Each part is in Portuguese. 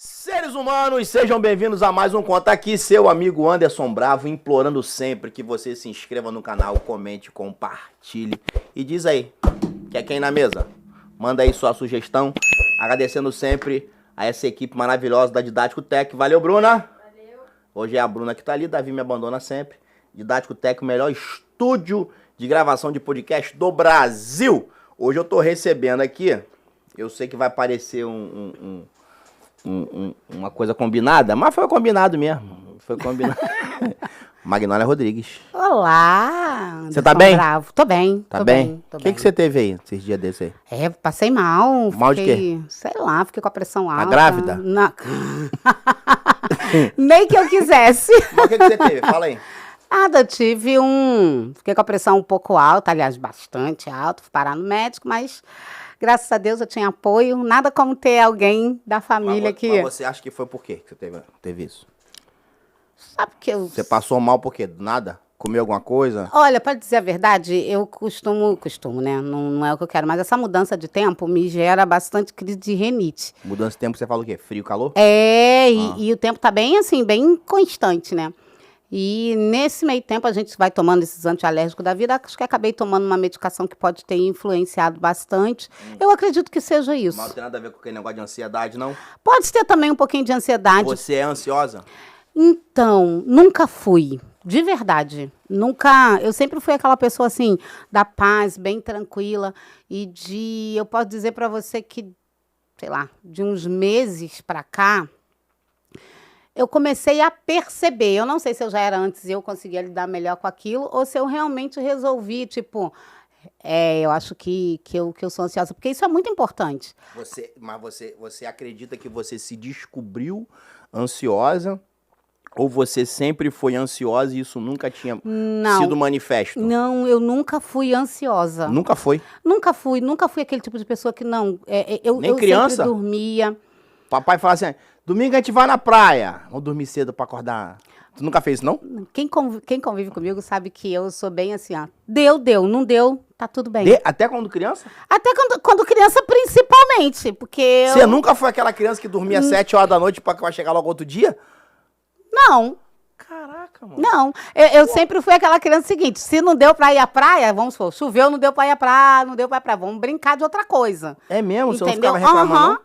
Seres humanos, sejam bem-vindos a mais um Conta Aqui, seu amigo Anderson Bravo, implorando sempre que você se inscreva no canal, comente, compartilhe e diz aí, quer quem na mesa? Manda aí sua sugestão, agradecendo sempre a essa equipe maravilhosa da Didático Tech. Valeu, Bruna! Valeu! Hoje é a Bruna que tá ali, Davi me abandona sempre. Didático Tech, o melhor estúdio de gravação de podcast do Brasil. Hoje eu tô recebendo aqui, eu sei que vai parecer uma coisa combinada, mas foi combinado mesmo. Foi combinado. Magnólia Rodrigues. Olá! Você tá bem? Bravo. Tô bem. Tá bem? O que você teve aí, esses dias desses aí? Passei mal. Mal de quê? Sei lá, fiquei com a pressão alta. Tá grávida? Não. Nem que eu quisesse. Mas o que você teve? Fala aí. Nada, Fiquei com a pressão um pouco alta, aliás, bastante alta. Fui parar no médico, mas graças a Deus eu tinha apoio. Nada como ter alguém da família que... Mas você acha que foi por quê que você teve isso? Sabe que eu... Você passou mal por quê? Do nada? Comeu alguma coisa? Olha, para dizer a verdade, eu costumo, né? Não é o que eu quero, mas essa mudança de tempo me gera bastante crise de rinite. Mudança de tempo, você fala o quê? Frio, calor? E o tempo tá bem, assim, bem constante, né? E nesse meio tempo a gente vai tomando esses antialérgicos da vida. Acho que acabei tomando uma medicação que pode ter influenciado bastante. Eu acredito que seja isso. Mas não tem nada a ver com aquele negócio de ansiedade, não? Pode ter também um pouquinho de ansiedade. Você é ansiosa? Então, nunca fui. De verdade. Nunca. Eu sempre fui aquela pessoa, assim, da paz, bem tranquila. Eu posso dizer pra você que, sei lá, de uns meses pra cá, eu comecei a perceber. Eu não sei se eu já era antes e eu conseguia lidar melhor com aquilo, ou se eu realmente resolvi, tipo, eu acho que eu sou ansiosa, porque isso é muito importante. Você acredita que você se descobriu ansiosa, ou você sempre foi ansiosa e isso nunca tinha sido manifesto? Não, eu nunca fui ansiosa. Nunca foi? Nunca fui aquele tipo de pessoa que não... Nem criança? Sempre dormia. Papai fala assim, domingo a gente vai na praia. Vamos dormir cedo pra acordar. Tu nunca fez isso, não? Quem convive comigo sabe que eu sou bem assim, ó. Deu, não deu, tá tudo bem. Até quando criança? Até quando criança, principalmente, porque Você nunca foi aquela criança que dormia 7 horas da noite pra chegar logo outro dia? Não. Caraca, mano. Não, eu sempre fui aquela criança seguinte, se não deu pra ir à praia, vamos supor, choveu, não deu pra ir à praia, vamos brincar de outra coisa. É mesmo? Você não Entendeu? ficava reclamando,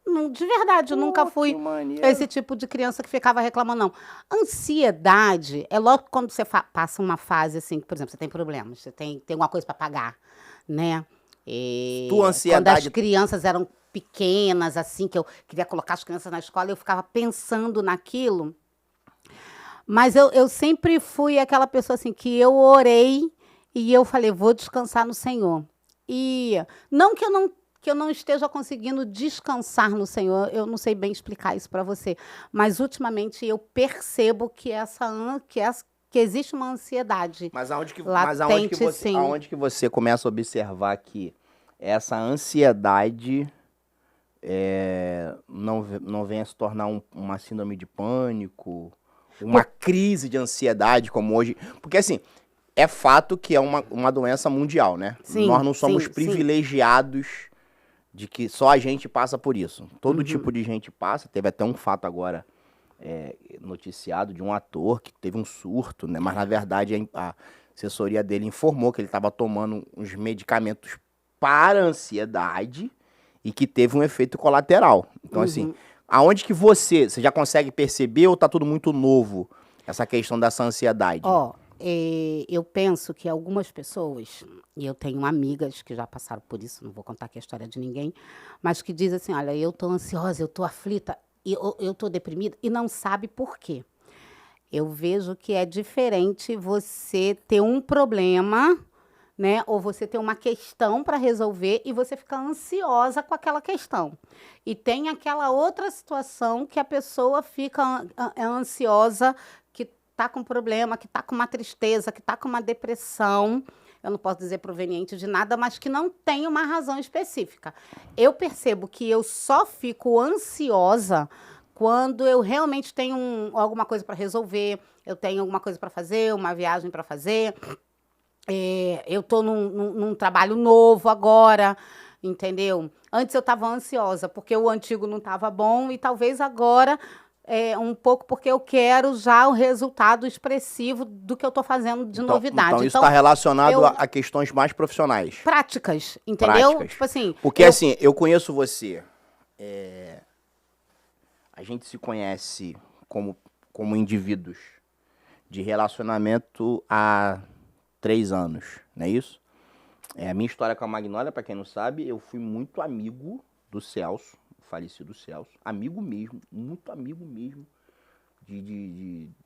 Não, de verdade, eu nunca fui esse tipo de criança que ficava reclamando, não. Ansiedade é logo quando você passa uma fase assim, por exemplo, você tem problemas, você tem alguma coisa pra pagar, né? Tua ansiedade... Quando as crianças eram pequenas, assim, que eu queria colocar as crianças na escola, eu ficava pensando naquilo. Mas eu sempre fui aquela pessoa assim, que eu orei e eu falei, vou descansar no Senhor. E não que eu não esteja conseguindo descansar no Senhor, eu não sei bem explicar isso para você, mas ultimamente eu percebo que que existe uma ansiedade. Mas aonde que você começa a observar que essa ansiedade não venha se tornar uma síndrome de pânico, uma crise de ansiedade como hoje? Porque assim, é fato que é uma doença mundial, né? Sim, nós não somos privilegiados de que só a gente passa por isso. Todo tipo de gente passa. Teve até um fato agora noticiado de um ator que teve um surto, né? Mas na verdade a assessoria dele informou que ele estava tomando uns medicamentos para ansiedade e que teve um efeito colateral. Então assim, aonde que você já consegue perceber ou tá tudo muito novo essa questão dessa ansiedade? Eu penso que algumas pessoas, e eu tenho amigas que já passaram por isso, não vou contar aqui a história de ninguém, mas que dizem assim, olha, eu estou ansiosa, eu estou aflita, eu estou deprimida, e não sabe por quê. Eu vejo que é diferente você ter um problema, né, ou você ter uma questão para resolver e você ficar ansiosa com aquela questão. E tem aquela outra situação que a pessoa fica ansiosa, tá com problema, que tá com uma tristeza, que tá com uma depressão, eu não posso dizer proveniente de nada, mas que não tem uma razão específica. Eu percebo que eu só fico ansiosa quando eu realmente tenho alguma coisa para resolver, eu tenho alguma coisa para fazer, uma viagem para fazer, eu estou num trabalho novo agora, entendeu? Antes eu estava ansiosa, porque o antigo não estava bom, e talvez agora um pouco porque eu quero já o resultado expressivo do que eu estou fazendo de novidade. Então isso está relacionado a questões mais profissionais. Práticas, entendeu? Práticas. Tipo assim... Porque assim, eu conheço você, a gente se conhece como indivíduos de relacionamento há 3 anos, não é isso? A minha história com a Magnólia, para quem não sabe, eu fui muito amigo do Celso, o falecido Celso, amigo mesmo, muito amigo mesmo,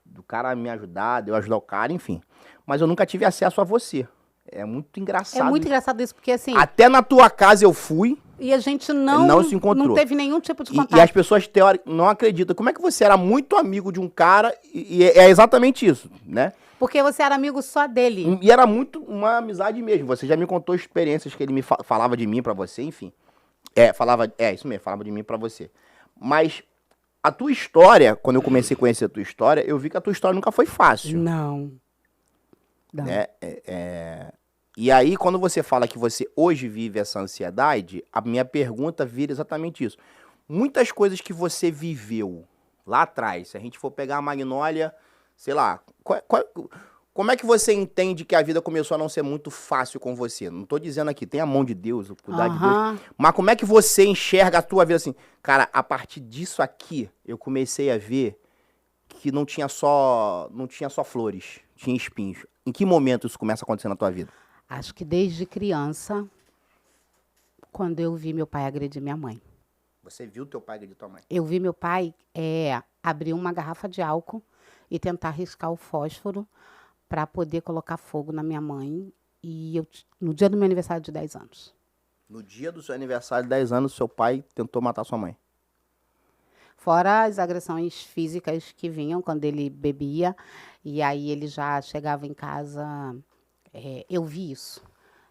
do cara me ajudar, de eu ajudar o cara, enfim. Mas eu nunca tive acesso a você. É muito engraçado. É muito engraçado isso, porque assim... Até na tua casa eu fui... E a gente não se encontrou. Não teve nenhum tipo de contato. E as pessoas não acreditam. Como é que você era muito amigo de um cara e é exatamente isso, né? Porque você era amigo só dele. E era muito uma amizade mesmo. Você já me contou experiências que ele me falava de mim pra você, enfim. Isso mesmo, falava de mim pra você. Mas a tua história, quando eu comecei a conhecer a tua história, eu vi que a tua história nunca foi fácil. Não. Né? E aí, quando você fala que você hoje vive essa ansiedade, a minha pergunta vira exatamente isso. Muitas coisas que você viveu lá atrás, se a gente for pegar a Magnólia, sei lá, como é que você entende que a vida começou a não ser muito fácil com você? Não tô dizendo aqui, tem a mão de Deus, o cuidar de Deus, mas como é que você enxerga a tua vida assim? Cara, a partir disso aqui, eu comecei a ver que não tinha só flores, tinha espinhos. Em que momento isso começa a acontecer na tua vida? Acho que desde criança, quando eu vi meu pai agredir minha mãe. Você viu teu pai agredir tua mãe? Eu vi meu pai abrir uma garrafa de álcool e tentar riscar o fósforo para poder colocar fogo na minha mãe. E no dia do meu aniversário de 10 anos. No dia do seu aniversário de 10 anos, seu pai tentou matar sua mãe? Fora as agressões físicas que vinham quando ele bebia. E aí ele já chegava em casa... eu vi isso.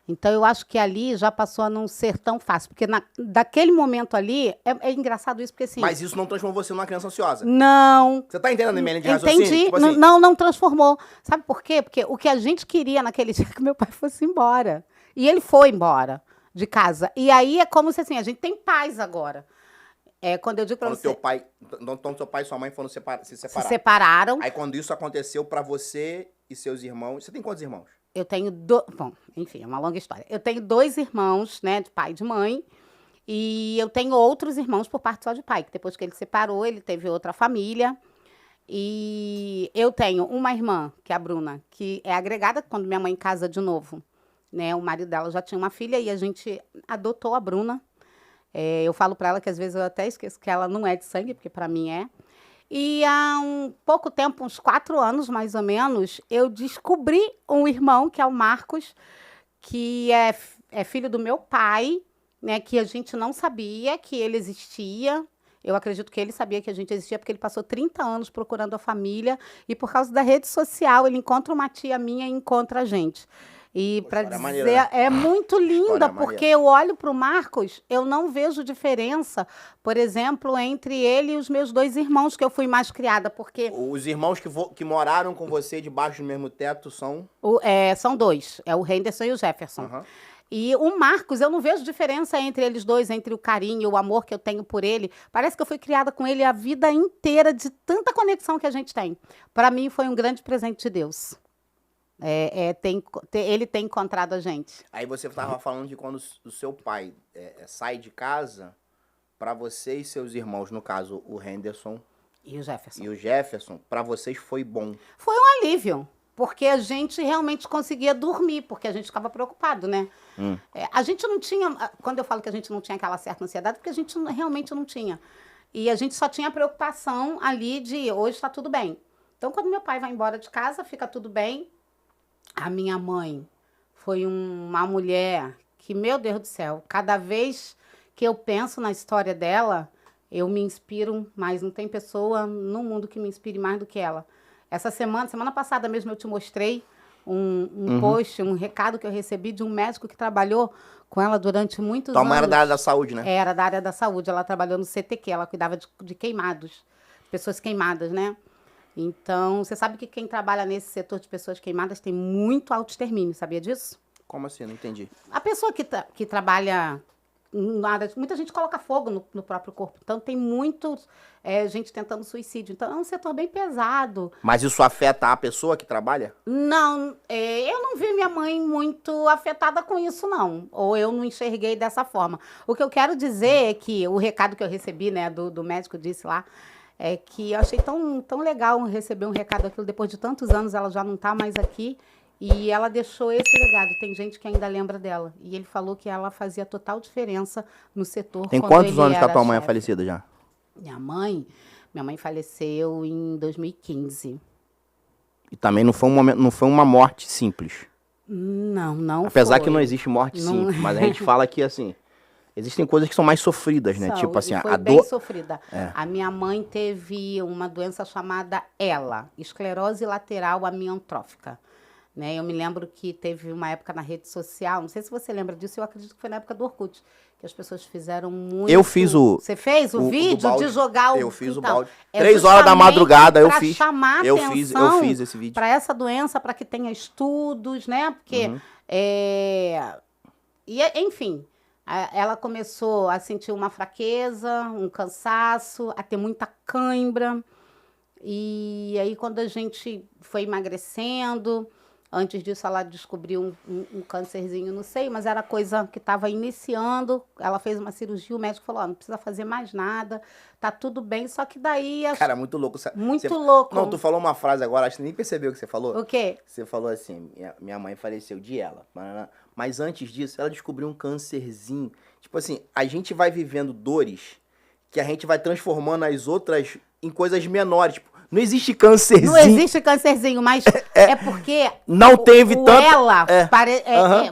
Então, eu acho que ali já passou a não ser tão fácil. Porque daquele momento ali, é engraçado isso, porque assim... Mas isso não transformou você numa criança ansiosa? Não. Você tá entendendo a minha linha de raciocínio? Entendi. Tipo assim... Não transformou. Sabe por quê? Porque o que a gente queria naquele dia é que meu pai fosse embora. E ele foi embora de casa. E aí é como se assim, a gente tem paz agora. Quando eu digo pra você... Então, seu pai e sua mãe foram se separaram? Se separaram. Aí, quando isso aconteceu pra você e seus irmãos... Você tem quantos irmãos? Eu tenho Bom, enfim, é uma longa história. Eu tenho 2 irmãos, né, de pai e de mãe. E eu tenho outros irmãos por parte só de pai, que depois que ele separou, ele teve outra família. E eu tenho uma irmã, que é a Bruna, que é agregada quando minha mãe casa de novo. Né, o marido dela já tinha uma filha e a gente adotou a Bruna. Eu falo para ela que às vezes eu até esqueço que ela não é de sangue, porque para mim é. E há pouco tempo, uns 4 anos mais ou menos, eu descobri um irmão, que é o Marcos, que é filho do meu pai, né, que a gente não sabia que ele existia. Eu acredito que ele sabia que a gente existia, porque ele passou 30 anos procurando a família, e por causa da rede social, ele encontra uma tia minha e encontra a gente. E para dizer, maneira, né? É muito linda, porque eu olho para o Marcos, eu não vejo diferença, por exemplo, entre ele e os meus 2 irmãos, que eu fui mais criada, porque... Os irmãos que moraram com você debaixo do mesmo teto são? São 2, é o Henderson e o Jefferson. Uhum. E o Marcos, eu não vejo diferença entre eles 2, entre o carinho e o amor que eu tenho por ele. Parece que eu fui criada com ele a vida inteira, de tanta conexão que a gente tem. Para mim, foi um grande presente de Deus. Ele tem encontrado a gente. Aí você estava falando de quando o seu pai sai de casa, para você e seus irmãos, no caso o Henderson e o Jefferson, para vocês foi bom. Foi um alívio, porque a gente realmente conseguia dormir, porque a gente ficava preocupado, né? A gente não tinha, quando eu falo que a gente não tinha aquela certa ansiedade, porque a gente realmente não tinha. E a gente só tinha preocupação ali de hoje está tudo bem. Então, quando meu pai vai embora de casa, fica tudo bem. A minha mãe foi uma mulher que, meu Deus do céu, cada vez que eu penso na história dela, eu me inspiro mais. Não tem pessoa no mundo que me inspire mais do que ela. Semana passada mesmo, eu te mostrei um post, um recado que eu recebi de um médico que trabalhou com ela durante muitos anos. Tua mãe era da área da saúde, né? Era da área da saúde. Ela trabalhou no CTQ, ela cuidava de queimados, pessoas queimadas, né? Então, você sabe que quem trabalha nesse setor de pessoas queimadas tem muito autoextermínio, sabia disso? Como assim? Não entendi. A pessoa que trabalha nada. Muita gente coloca fogo no próprio corpo. Então, tem muito gente tentando suicídio. Então, é um setor bem pesado. Mas isso afeta a pessoa que trabalha? Não, eu não vi minha mãe muito afetada com isso, não. Ou eu não enxerguei dessa forma. O que eu quero dizer é que o recado que eu recebi, né, do médico disse lá, é que eu achei tão legal receber um recado daquilo. Depois de tantos anos, ela já não está mais aqui. E ela deixou esse legado. Tem gente que ainda lembra dela. E ele falou que ela fazia total diferença no setor. Tem quando quantos ele anos que a era tua mãe é chefe. falecida já? Minha mãe faleceu em 2015. E também não foi um momento, não foi uma morte simples. Não Apesar foi. que não existe morte Não- simples, mas a gente fala que assim, existem coisas que são mais sofridas, né? São, Tipo assim, e foi a bem dor. sofrida. A minha mãe teve uma doença chamada ELA, esclerose lateral amiotrófica. Né? Eu me lembro que teve uma época na rede social, não sei se você lembra disso, eu acredito que foi na época do Orkut, que as pessoas fizeram muito... Eu fiz o... Você fez o do vídeo balde. de jogar o... Eu fiz então, o balde. é 3 horas da justamente madrugada eu pra fiz. chamar Eu atenção fiz esse vídeo. para essa doença, para que tenha estudos, né? Porque... enfim, ela começou a sentir uma fraqueza, um cansaço, a ter muita cãibra. E aí, quando a gente foi emagrecendo, antes disso ela descobriu um câncerzinho no seio, mas era coisa que estava iniciando. Ela fez uma cirurgia, o médico falou, não precisa fazer mais nada, tá tudo bem. Só que daí... Cara, muito louco. Muito louco. Não, tu falou uma frase agora, acho que nem percebeu o que você falou. O quê? Você falou assim, minha mãe faleceu de ela. Mas antes disso, ela descobriu um câncerzinho. Tipo assim, a gente vai vivendo dores que a gente vai transformando as outras em coisas menores. Tipo, não existe câncerzinho. Não existe câncerzinho, mas é porque não teve o tanto... ela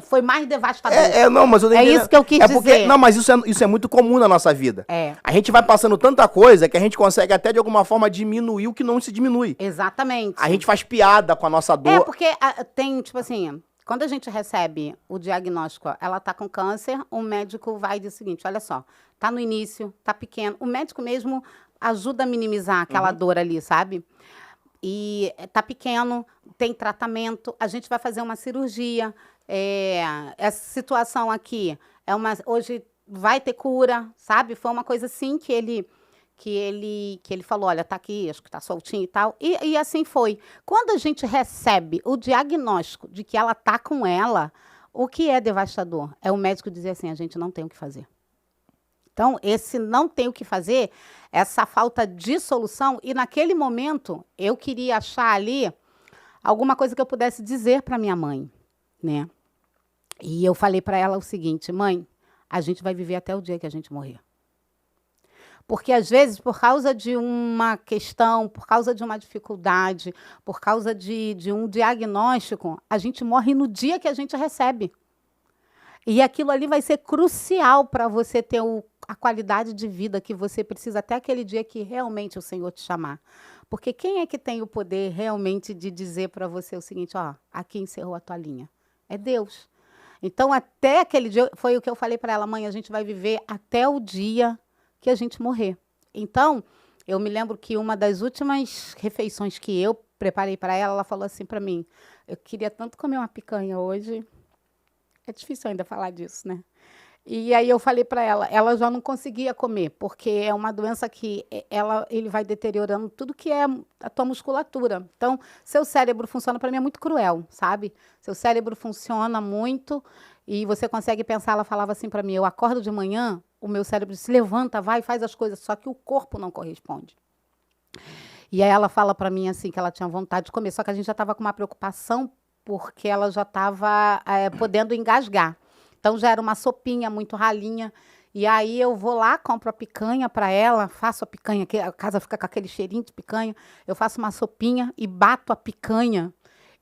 foi mais devastador. Não, mas eu não entendi. Isso que eu quis dizer. Não, mas isso é muito comum na nossa vida. A gente vai passando tanta coisa que a gente consegue até de alguma forma diminuir o que não se diminui. Exatamente. A gente faz piada com a nossa dor. Porque tem, tipo assim, quando a gente recebe o diagnóstico, ela tá com câncer, o médico vai e diz o seguinte, olha só, tá no início, tá pequeno. O médico mesmo ajuda a minimizar aquela dor ali, sabe? E tá pequeno, tem tratamento, a gente vai fazer uma cirurgia. Essa situação aqui, hoje vai ter cura, sabe? Foi uma coisa assim que ele falou, olha, tá aqui, acho que tá soltinho e tal. E assim foi. Quando a gente recebe o diagnóstico de que ela tá com ela, o que é devastador? É o médico dizer assim, a gente não tem o que fazer. Então, esse não tem o que fazer, essa falta de solução, e naquele momento eu queria achar ali alguma coisa que eu pudesse dizer para minha mãe, né? E eu falei para ela o seguinte, mãe, a gente vai viver até o dia que a gente morrer. Porque, às vezes, por causa de uma questão, por causa de uma dificuldade, por causa de um diagnóstico, a gente morre no dia que a gente recebe. E aquilo ali vai ser crucial para você ter a qualidade de vida que você precisa até aquele dia que realmente o Senhor te chamar. Porque quem é que tem o poder realmente de dizer para você o seguinte, ó, aqui encerrou a tua linha? É Deus. Então, até aquele dia, foi o que eu falei para ela, mãe, a gente vai viver até o dia que a gente morrer. Então, eu me lembro que uma das últimas refeições que eu preparei para ela, ela falou assim para mim, eu queria tanto comer uma picanha hoje. É difícil ainda falar disso, né? E aí eu falei para ela já não conseguia comer, porque é uma doença que ele vai deteriorando tudo que é a tua musculatura. Então, seu cérebro funciona, para mim é muito cruel, sabe? Seu cérebro funciona muito e você consegue pensar, ela falava assim para mim, eu acordo de manhã, o meu cérebro se levanta, vai, faz as coisas, só que o corpo não corresponde. E aí ela fala para mim assim, que ela tinha vontade de comer, só que a gente já estava com uma preocupação, porque ela já estava podendo engasgar. Então, já era uma sopinha muito ralinha. E aí, eu vou lá, compro a picanha para ela, faço a picanha, que a casa fica com aquele cheirinho de picanha. Eu faço uma sopinha e bato a picanha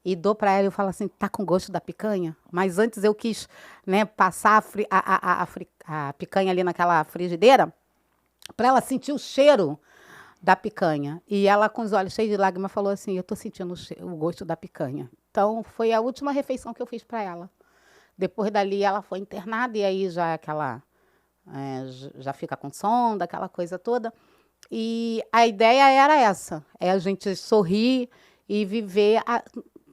e dou para ela. Eu falo assim, tá com gosto da picanha? Mas antes eu quis, né, passar a picanha ali naquela frigideira para ela sentir o cheiro da picanha. E ela, com os olhos cheios de lágrimas, falou assim, eu estou sentindo o gosto da picanha. Então, foi a última refeição que eu fiz para ela. Depois dali, ela foi internada, e aí já já fica com sonda, aquela coisa toda. E a ideia era essa, a gente sorrir e viver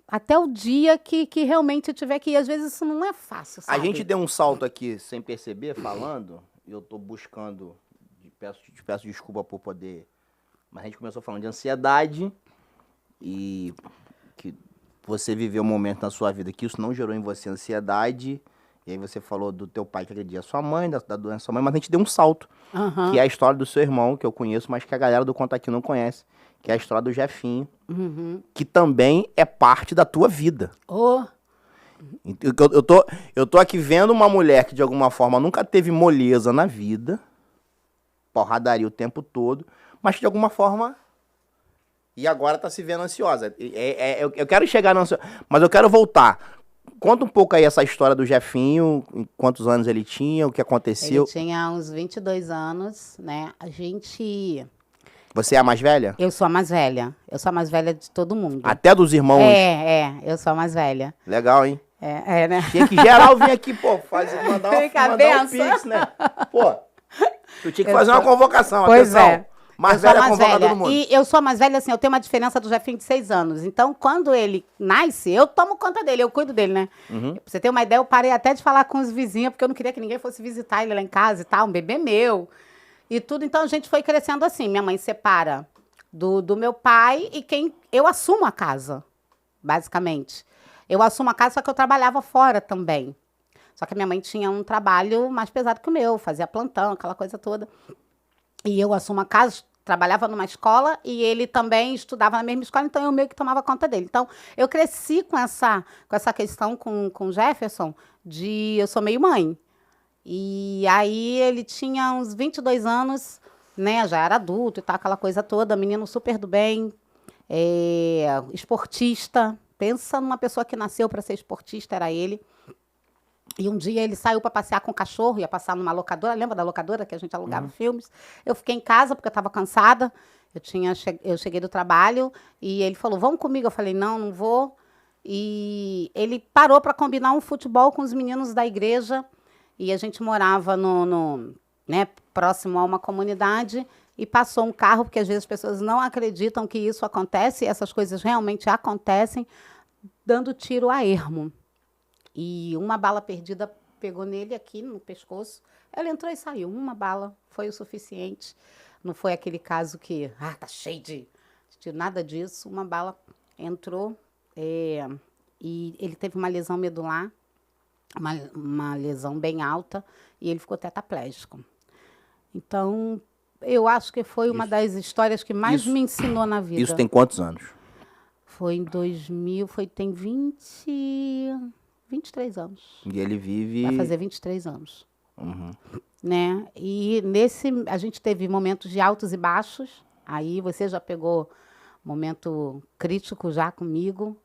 até o dia que realmente eu tiver que ir. Às vezes isso não é fácil, A sabe? gente deu um salto aqui sem perceber, falando, e eu tô buscando, te peço desculpa por poder, mas a gente começou falando de ansiedade e que você viveu um momento na sua vida que isso não gerou em você ansiedade, e aí você falou do teu pai que agredia a sua mãe, da doença da sua mãe, mas a gente deu um salto, Aham. que é a história do seu irmão, que eu conheço, mas que a galera do Conta Aqui não conhece, que é a história do Jefinho, que também é parte da tua vida. Ô, Eu tô aqui vendo uma mulher que de alguma forma nunca teve moleza na vida, porradaria o tempo todo, mas que de alguma forma e agora tá se vendo ansiosa. Eu quero chegar na ansiosa, mas eu quero voltar. Conta um pouco aí essa história do Jefinho, quantos anos ele tinha, o que ele aconteceu. tinha uns 22 anos, né? Você é a mais velha? Eu sou a mais velha. Eu sou a mais velha de todo mundo. Até dos irmãos? Eu sou a mais velha. Legal, hein? Né? Tinha que geral vir aqui, pô, mandar um benção. pix, né? Pô, tu tinha que fazer uma convocação, Pois atenção. é. Mais Eu sou a velha mais convoca velha. todo mundo. E eu sou a mais velha, assim, eu tenho uma diferença do Jefinho de 6 anos. Então, quando ele nasce, eu tomo conta dele, eu cuido dele, né? Pra você ter uma ideia, eu parei até de falar com os vizinhos, porque eu não queria que ninguém fosse visitar ele lá em casa e tal, um bebê meu. E tudo, então a gente foi crescendo assim. Minha mãe separa do meu pai e eu assumo a casa, basicamente. Eu assumo a casa, só que eu trabalhava fora também. Só que a minha mãe tinha um trabalho mais pesado que o meu, fazia plantão, aquela coisa toda. E eu assumo a casa, trabalhava numa escola e ele também estudava na mesma escola, então eu meio que tomava conta dele. Então, eu cresci com essa questão com o Jefferson de eu sou meio mãe. E aí ele tinha uns 22 anos, né? Já era adulto e tal, aquela coisa toda, menino super do bem, esportista. Pensa numa pessoa que nasceu para ser esportista, era ele. E um dia ele saiu para passear com o cachorro, ia passar numa locadora, lembra da locadora que a gente alugava filmes? Eu fiquei em casa porque eu estava cansada, eu cheguei do trabalho e ele falou, vamos comigo? Eu falei, não vou. E ele parou para combinar um futebol com os meninos da igreja e a gente morava né, próximo a uma comunidade e passou um carro, porque às vezes as pessoas não acreditam que isso acontece, e essas coisas realmente acontecem, dando tiro a ermo. E uma bala perdida pegou nele aqui no pescoço. Ela entrou e saiu. Uma bala foi o suficiente. Não foi aquele caso que, tá cheio de nada disso. Uma bala entrou e ele teve uma lesão medular, uma lesão bem alta, e ele ficou tetraplégico. Então, eu acho que foi uma das histórias que mais me ensinou na vida. Isso tem quantos anos? Foi em 2000, tem 23 anos. E ele vive... Vai fazer 23 anos. Né? E a gente teve momentos de altos e baixos. Aí você já pegou momento crítico já comigo,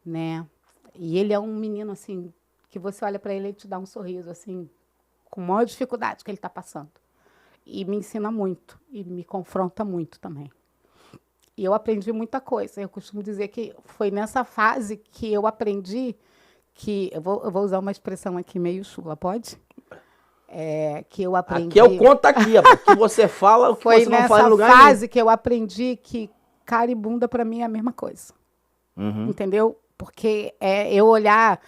né? E ele é um menino, assim, que você olha para ele e te dá um sorriso, assim, com a maior dificuldade que ele está passando. E me ensina muito, e me confronta muito também. E eu aprendi muita coisa. Eu costumo dizer que foi nessa fase que eu aprendi que... Eu vou usar uma expressão aqui meio chula, pode? Que eu aprendi... Aqui é o Conta Aqui, o que você fala, o que você não fala em lugar nenhum. Foi nessa fase que eu aprendi que cara e bunda para mim é a mesma coisa. Entendeu? Porque eu olhar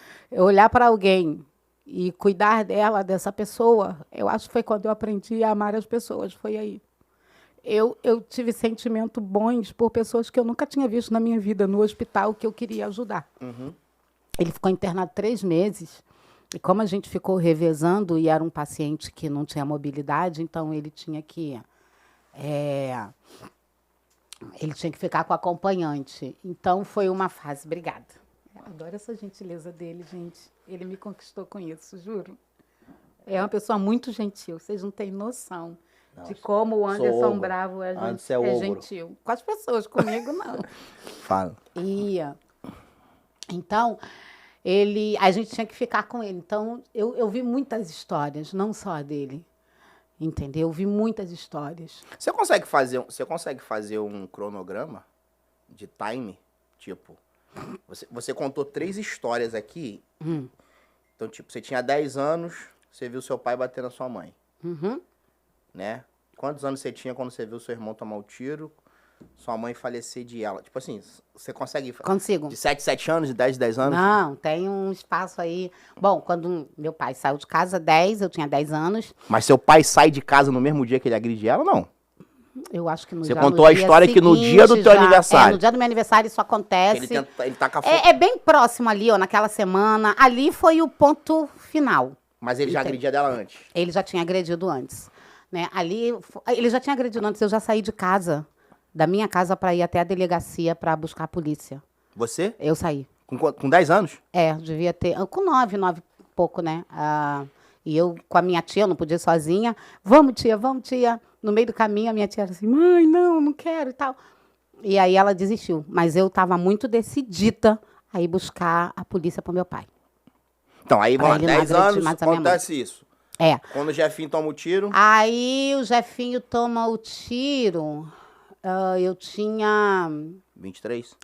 para alguém e cuidar dessa pessoa, eu acho que foi quando eu aprendi a amar as pessoas, foi aí. Eu tive sentimentos bons por pessoas que eu nunca tinha visto na minha vida, no hospital, que eu queria ajudar. Ele ficou internado 3 meses, e como a gente ficou revezando, e era um paciente que não tinha mobilidade, então ele tinha que ficar com o acompanhante. Então, foi uma fase. Obrigada. Eu adoro essa gentileza dele, gente. Ele me conquistou com isso, juro. É uma pessoa muito gentil, vocês não têm noção de como o Anderson Bravo é gentil. Com as pessoas, comigo não. Fala. Então, a gente tinha que ficar com ele. Então, eu vi muitas histórias, não só a dele. Entendeu? Eu vi muitas histórias. Você consegue fazer um cronograma de time? Tipo, você contou 3 histórias aqui. Então, tipo, você tinha 10 anos, você viu seu pai bater na sua mãe. Né? Quantos anos você tinha quando você viu seu irmão tomar o tiro? sua mãe falecer de ela. Tipo assim, você consegue... Consigo. De 7 em 7 anos, de 10 em 10 anos? Não, tem um espaço aí. Bom, quando meu pai saiu de casa, eu tinha 10 anos. Mas seu pai sai de casa no mesmo dia que ele agride ela, não? Eu acho que Você contou a história seguinte, que no dia do teu aniversário. no dia do meu aniversário isso acontece. Ele tá com a É bem próximo ali, ó, naquela semana. Ali foi o ponto final. Mas ele já agredia dela antes. Ele já tinha agredido antes. Né? Ele já tinha agredido antes, eu já saí de casa, da minha casa, para ir até a delegacia para buscar a polícia. Você? Eu saí. Com 10 anos? Devia ter. Com 9 e pouco, né? E eu, com a minha tia, eu não podia ir sozinha. Vamos, tia. No meio do caminho, a minha tia era assim, mãe, não quero e tal. E aí ela desistiu. Mas eu estava muito decidida a ir buscar a polícia para o meu pai. Então, aí, Pra ele não 10 agredir anos, mais a minha mãe. acontece isso. Quando o Jefinho toma o tiro... Aí o Jefinho toma o tiro. Eu tinha... 23?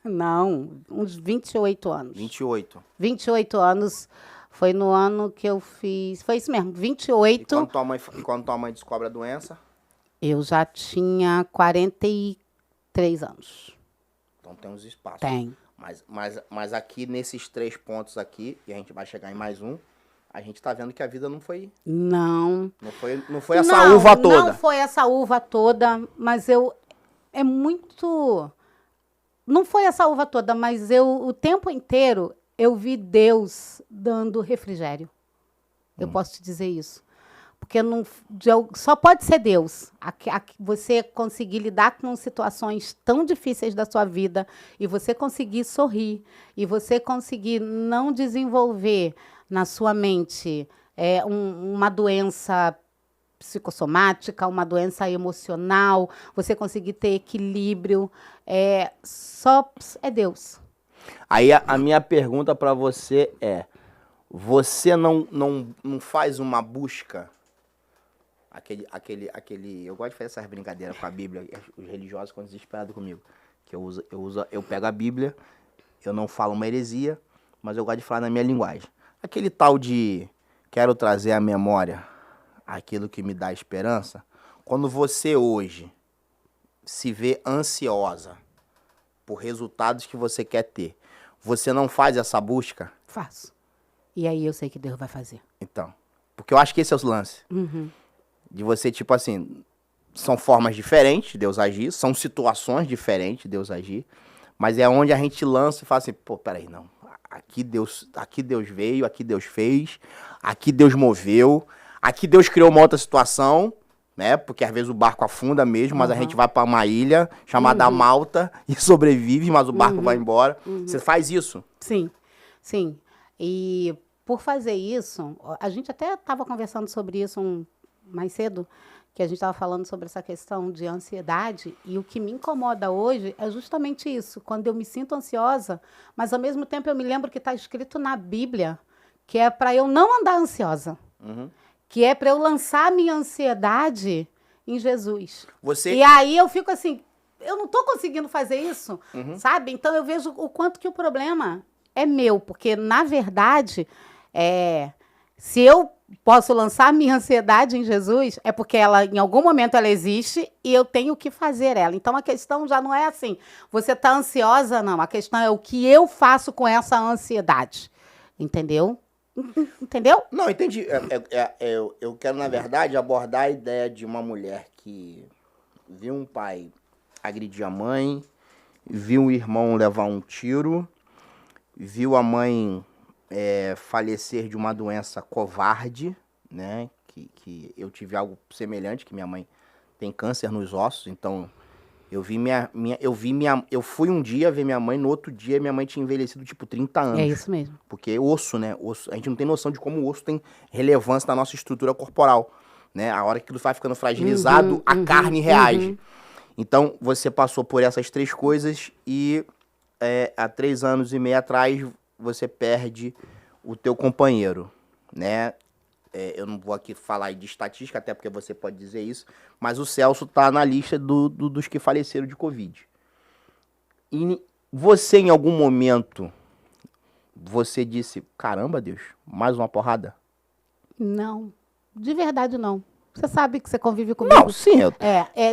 Não, uns 28 anos. 28. 28 anos. Foi no ano que eu fiz... Foi isso mesmo, 28. E quando tua mãe descobre a doença? Eu já tinha 43 anos. Então tem uns espaços. Tem. Mas aqui, nesses 3 pontos aqui, e a gente vai chegar em mais um, a gente tá vendo que a vida não foi... Não. Não foi essa uva toda. Não foi essa uva toda, mas é muito... Não foi essa uva toda, mas o tempo inteiro, eu vi Deus dando refrigério. Eu posso te dizer isso. Porque só pode ser Deus. Você conseguir lidar com situações tão difíceis da sua vida e você conseguir sorrir e você conseguir não desenvolver na sua mente uma doença psicossomática, uma doença emocional, você conseguir ter equilíbrio, só é Deus. Aí a minha pergunta pra você é, você não faz uma busca, eu gosto de fazer essas brincadeiras com a Bíblia, os religiosos ficam desesperados comigo, que eu pego a Bíblia, eu não falo uma heresia, mas eu gosto de falar na minha linguagem. Aquele tal de quero trazer à memória aquilo que me dá esperança, quando você hoje se vê ansiosa por resultados que você quer ter, você não faz essa busca? Faço. E aí eu sei que Deus vai fazer. Então, porque eu acho que esse é o lance. Uhum. De você, tipo assim, são formas diferentes de Deus agir, são situações diferentes de Deus agir, mas é onde a gente lança e fala assim, pô, peraí, não. Aqui Deus veio, aqui Deus fez, aqui Deus moveu, aqui Deus criou uma outra situação, né? Porque às vezes o barco afunda mesmo, mas a gente vai para uma ilha chamada Malta e sobrevive, mas o barco vai embora. Você faz isso? Sim, sim. E por fazer isso, a gente até estava conversando sobre isso mais cedo, que a gente estava falando sobre essa questão de ansiedade, e o que me incomoda hoje é justamente isso, quando eu me sinto ansiosa, mas ao mesmo tempo eu me lembro que está escrito na Bíblia que é para eu não andar ansiosa, que é para eu lançar a minha ansiedade em Jesus. E aí eu fico assim, eu não estou conseguindo fazer isso, sabe? Então eu vejo o quanto que o problema é meu, porque na verdade, se eu posso lançar minha ansiedade em Jesus, é porque ela, em algum momento, ela existe e eu tenho que fazer ela. Então, a questão já não é assim, você está ansiosa, não. A questão é o que eu faço com essa ansiedade. Entendeu? Entendeu? Não, entendi. Eu quero, na verdade, abordar a ideia de uma mulher que viu um pai agredir a mãe, viu um irmão levar um tiro, viu a mãe... falecer de uma doença covarde, né? Que eu tive algo semelhante, que minha mãe tem câncer nos ossos, então eu fui um dia ver minha mãe, no outro dia minha mãe tinha envelhecido tipo 30 anos. É isso mesmo. Porque osso, né? A gente não tem noção de como o osso tem relevância na nossa estrutura corporal, né? A hora que aquilo vai ficando fragilizado, a carne reage. Então, você passou por essas 3 coisas e há 3 anos e meio atrás você perde o teu companheiro, né? Eu não vou aqui falar de estatística, até porque você pode dizer isso, mas o Celso tá na lista dos que faleceram de Covid. E você, em algum momento, você disse, caramba, Deus, mais uma porrada? Não, de verdade não. Você sabe que você convive comigo. Não, sim.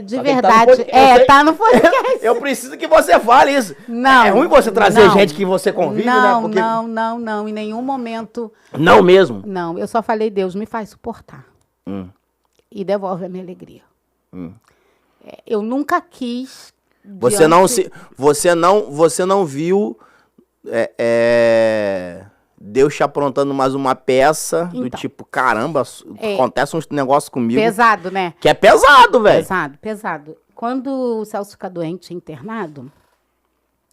De Só que verdade. tá no podcast. Tá no podcast. Eu preciso que você fale isso. Não. É ruim você trazer gente que você convive, não, né? Porque... Não. Em nenhum momento. Não mesmo? Não, eu só falei, Deus, me faz suportar. E devolve a minha alegria. Eu nunca quis... Você não viu Deus te aprontando mais uma peça do tipo, caramba, acontece uns negócios comigo. Pesado, né? Que é pesado, velho. Pesado. Quando o Celso fica doente, internado,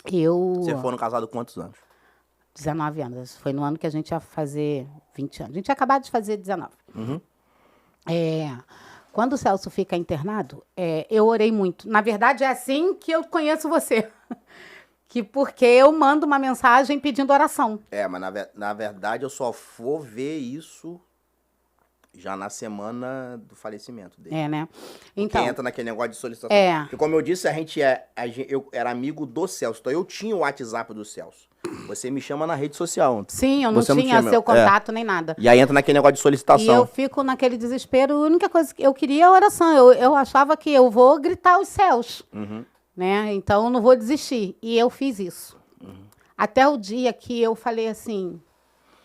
Você foram casados quantos anos? 19 anos. Foi no ano que a gente ia fazer 20 anos. A gente ia acabar de fazer 19. Quando o Celso fica internado, eu orei muito. Na verdade, é assim que eu conheço você. Porque eu mando uma mensagem pedindo oração. Mas na verdade eu só vou ver isso já na semana do falecimento dele. Né? Então, Quem entra naquele negócio de solicitação. Porque como eu disse, eu era amigo do Celso. Então eu tinha o WhatsApp do Celso. Você me chama na rede social. Sim, eu não tinha seu contato nem nada. E aí entra naquele negócio de solicitação. E eu fico naquele desespero. A única coisa que eu queria é a oração. Eu achava que eu vou gritar os céus. Né? Então eu não vou desistir. E eu fiz isso. Até o dia que eu falei assim,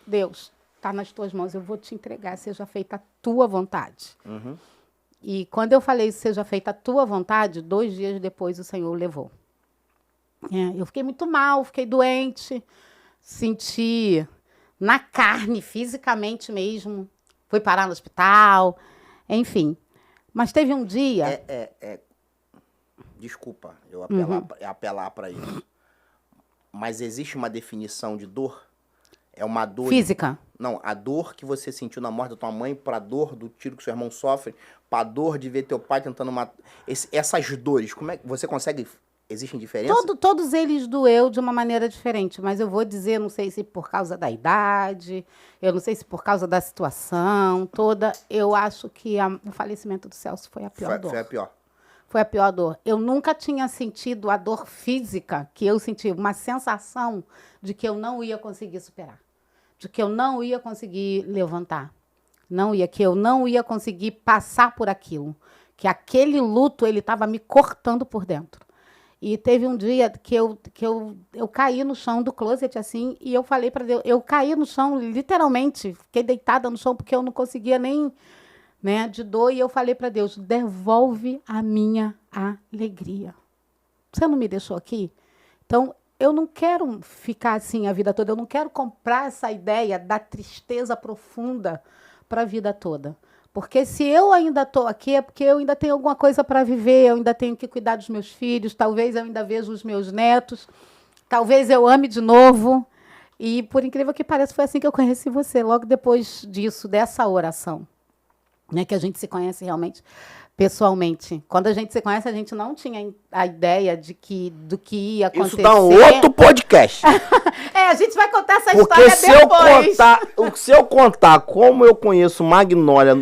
Deus, está nas tuas mãos, eu vou te entregar, seja feita a tua vontade. E quando eu falei, seja feita a tua vontade, 2 dias depois o Senhor o levou. Eu fiquei muito mal, fiquei doente, senti na carne, fisicamente mesmo, fui parar no hospital, enfim. Mas teve um dia... Desculpa, eu apelar para isso. Mas existe uma definição de dor? É uma dor... Física? Não, a dor que você sentiu na morte da tua mãe, pra dor do tiro que seu irmão sofre, pra dor de ver teu pai tentando matar... Essas dores, como é que você consegue... Existem diferenças? Todos eles doeu de uma maneira diferente, mas eu vou dizer, não sei se por causa da idade, eu não sei se por causa da situação toda, eu acho que o falecimento do Celso foi a pior dor. Foi a pior. Foi a pior dor. Eu nunca tinha sentido a dor física que eu senti, uma sensação de que eu não ia conseguir superar, de que eu não ia conseguir levantar, que eu não ia conseguir passar por aquilo, que aquele luto ele estava me cortando por dentro. E teve um dia que eu caí no chão do closet, assim, e eu falei para Deus, eu caí no chão, literalmente, fiquei deitada no chão, porque eu não conseguia nem, né, de dor, e eu falei para Deus, devolve a minha alegria. Você não me deixou aqui? Então, eu não quero ficar assim a vida toda, eu não quero comprar essa ideia da tristeza profunda para a vida toda. Porque se eu ainda estou aqui, é porque eu ainda tenho alguma coisa para viver, eu ainda tenho que cuidar dos meus filhos, talvez eu ainda veja os meus netos, talvez eu ame de novo. E, por incrível que pareça, foi assim que eu conheci você, logo depois disso, dessa oração, né, que a gente se conhece realmente pessoalmente. Quando a gente se conhece, a gente não tinha a ideia do que ia acontecer. Isso dá um outro podcast. A gente vai contar essa Porque história depois. Se eu contar como eu conheço Magnólia, a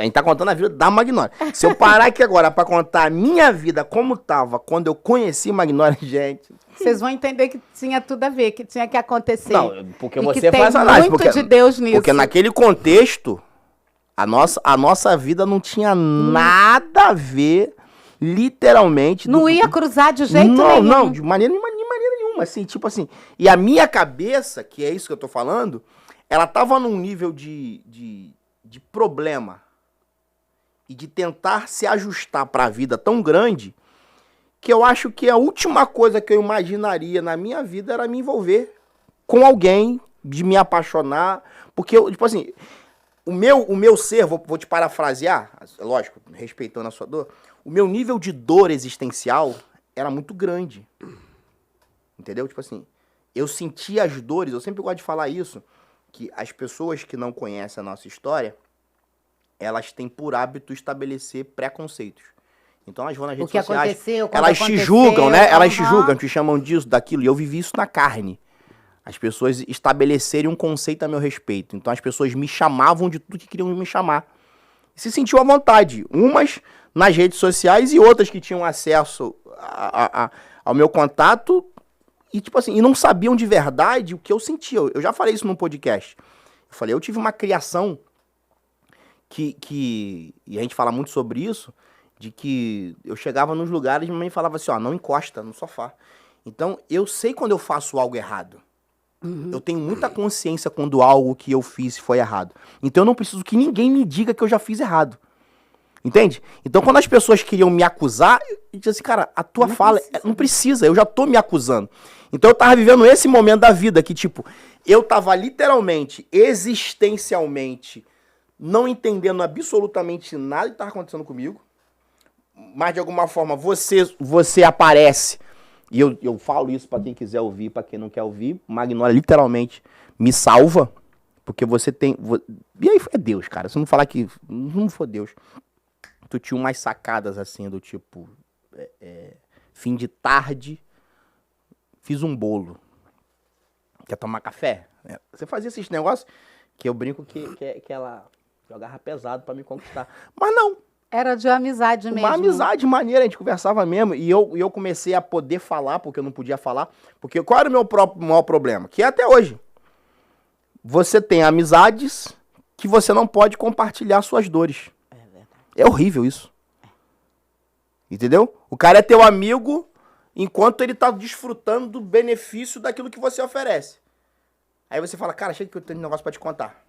gente tá contando a vida da Magnólia. Se eu parar aqui agora pra contar a minha vida, como tava quando eu conheci Magnólia, gente... Vocês vão entender que tinha tudo a ver, que tinha que acontecer. Não, porque e você que faz tem análise. muito de Deus nisso. Porque naquele contexto, a nossa vida não tinha nada a ver, literalmente. Não ia cruzar de jeito nenhum. Não, de maneira nenhuma. Assim, tipo assim. E a minha cabeça, que é isso que eu tô falando, ela tava num nível de problema e de tentar se ajustar pra vida tão grande que eu acho que a última coisa que eu imaginaria na minha vida era me envolver com alguém, de me apaixonar, porque, tipo assim, o meu ser, vou te parafrasear, lógico, respeitando a sua dor, o meu nível de dor existencial era muito grande, entendeu? Tipo assim, eu sentia as dores, eu sempre gosto de falar isso, que as pessoas que não conhecem a nossa história, elas têm por hábito estabelecer preconceitos. Então elas vão nas redes sociais, elas te julgam, né? Elas te julgam, te chamam disso, daquilo. E eu vivi isso na carne. As pessoas estabelecerem um conceito a meu respeito. Então as pessoas me chamavam de tudo que queriam me chamar. E se sentiu à vontade. Umas nas redes sociais e outras que tinham acesso ao meu contato. E tipo assim, e não sabiam de verdade o que eu sentia. Eu já falei isso num podcast. Eu falei, eu tive uma criação e a gente fala muito sobre isso, de que eu chegava nos lugares e minha mãe falava assim, ó, não encosta no sofá. Então, eu sei quando eu faço algo errado. Eu tenho muita consciência quando algo que eu fiz foi errado. Então, eu não preciso que ninguém me diga que eu já fiz errado. Entende? Então, quando as pessoas queriam me acusar, eu dizia assim, cara, a tua fala não precisa, eu já tô me acusando. Então, eu tava vivendo esse momento da vida que, tipo, eu tava literalmente, existencialmente, não entendendo absolutamente nada que tava acontecendo comigo, mas de alguma forma você aparece, e eu falo isso pra quem quiser ouvir, pra quem não quer ouvir, Magnólia literalmente me salva, porque você tem... E aí é Deus, cara, se não falar que não for Deus... Tu tinha umas sacadas assim, do tipo, fim de tarde, fiz um bolo. Quer tomar café? Você fazia esses negócios que eu brinco que ela jogava pesado pra me conquistar. Mas não. Era de amizade mesmo. Uma amizade maneira, a gente conversava mesmo. E eu comecei a poder falar, porque eu não podia falar. Porque qual era o meu maior problema? Que é até hoje. Você tem amizades que você não pode compartilhar suas dores. É horrível isso. Entendeu? O cara é teu amigo enquanto ele tá desfrutando do benefício daquilo que você oferece. Aí você fala, cara, chega que eu tenho um negócio pra te contar.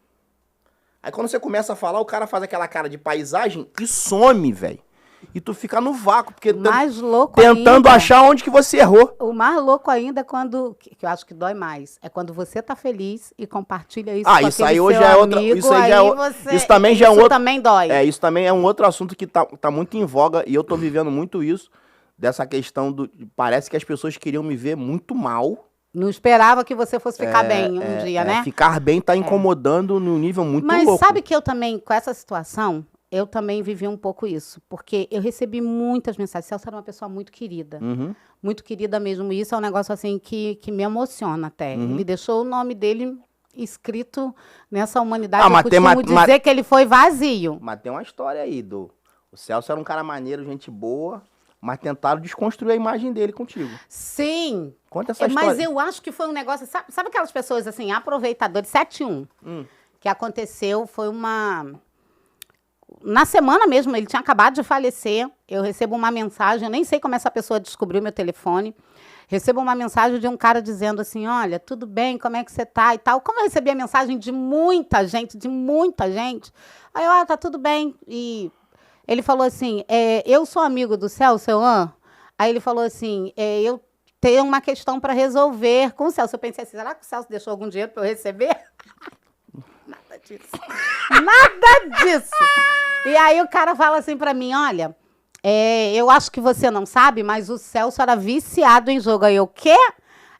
Aí quando você começa a falar, o cara faz aquela cara de paisagem e some, velho. E tu fica no vácuo, porque mais louco tentando ainda, achar onde que você errou. O mais louco ainda é quando, que eu acho que dói mais, é quando você tá feliz e compartilha isso com isso aí hoje seu é amigo, outra, isso aí já é você, isso também já é um isso outro, também dói. Isso também é um outro assunto que tá muito em voga e eu tô vivendo muito isso, dessa questão do, parece que as pessoas queriam me ver muito mal. Não esperava que você fosse ficar bem um dia, né? Ficar bem tá incomodando num nível muito louco. Mas sabe que eu também, com essa situação, eu também vivi um pouco isso. Porque eu recebi muitas mensagens. Celso era uma pessoa muito querida. Muito querida mesmo. E isso é um negócio assim que me emociona até. Ele deixou o nome dele escrito nessa humanidade. Eu costumo dizer que ele foi vazio. Mas tem uma história aí, o Celso era um cara maneiro, gente boa, mas tentaram desconstruir a imagem dele contigo. Sim. Conta essa história. Mas eu acho que foi um negócio... Sabe aquelas pessoas, assim, aproveitadores? 7-1. Que aconteceu, foi uma... Na semana mesmo, ele tinha acabado de falecer. Eu recebo uma mensagem, eu nem sei como essa pessoa descobriu meu telefone. Recebo uma mensagem de um cara dizendo assim, olha, tudo bem, como é que você tá e tal. Como eu recebi a mensagem de muita gente, aí eu, tá tudo bem. E ele falou assim, eu sou amigo do Celso, Aí ele falou assim, eu tenho uma questão para resolver com o Celso. Eu pensei assim, será que o Celso deixou algum dinheiro para eu receber? Nada disso. Nada disso. E aí o cara fala assim para mim, olha, eu acho que você não sabe, mas o Celso era viciado em jogo. Aí eu, o quê?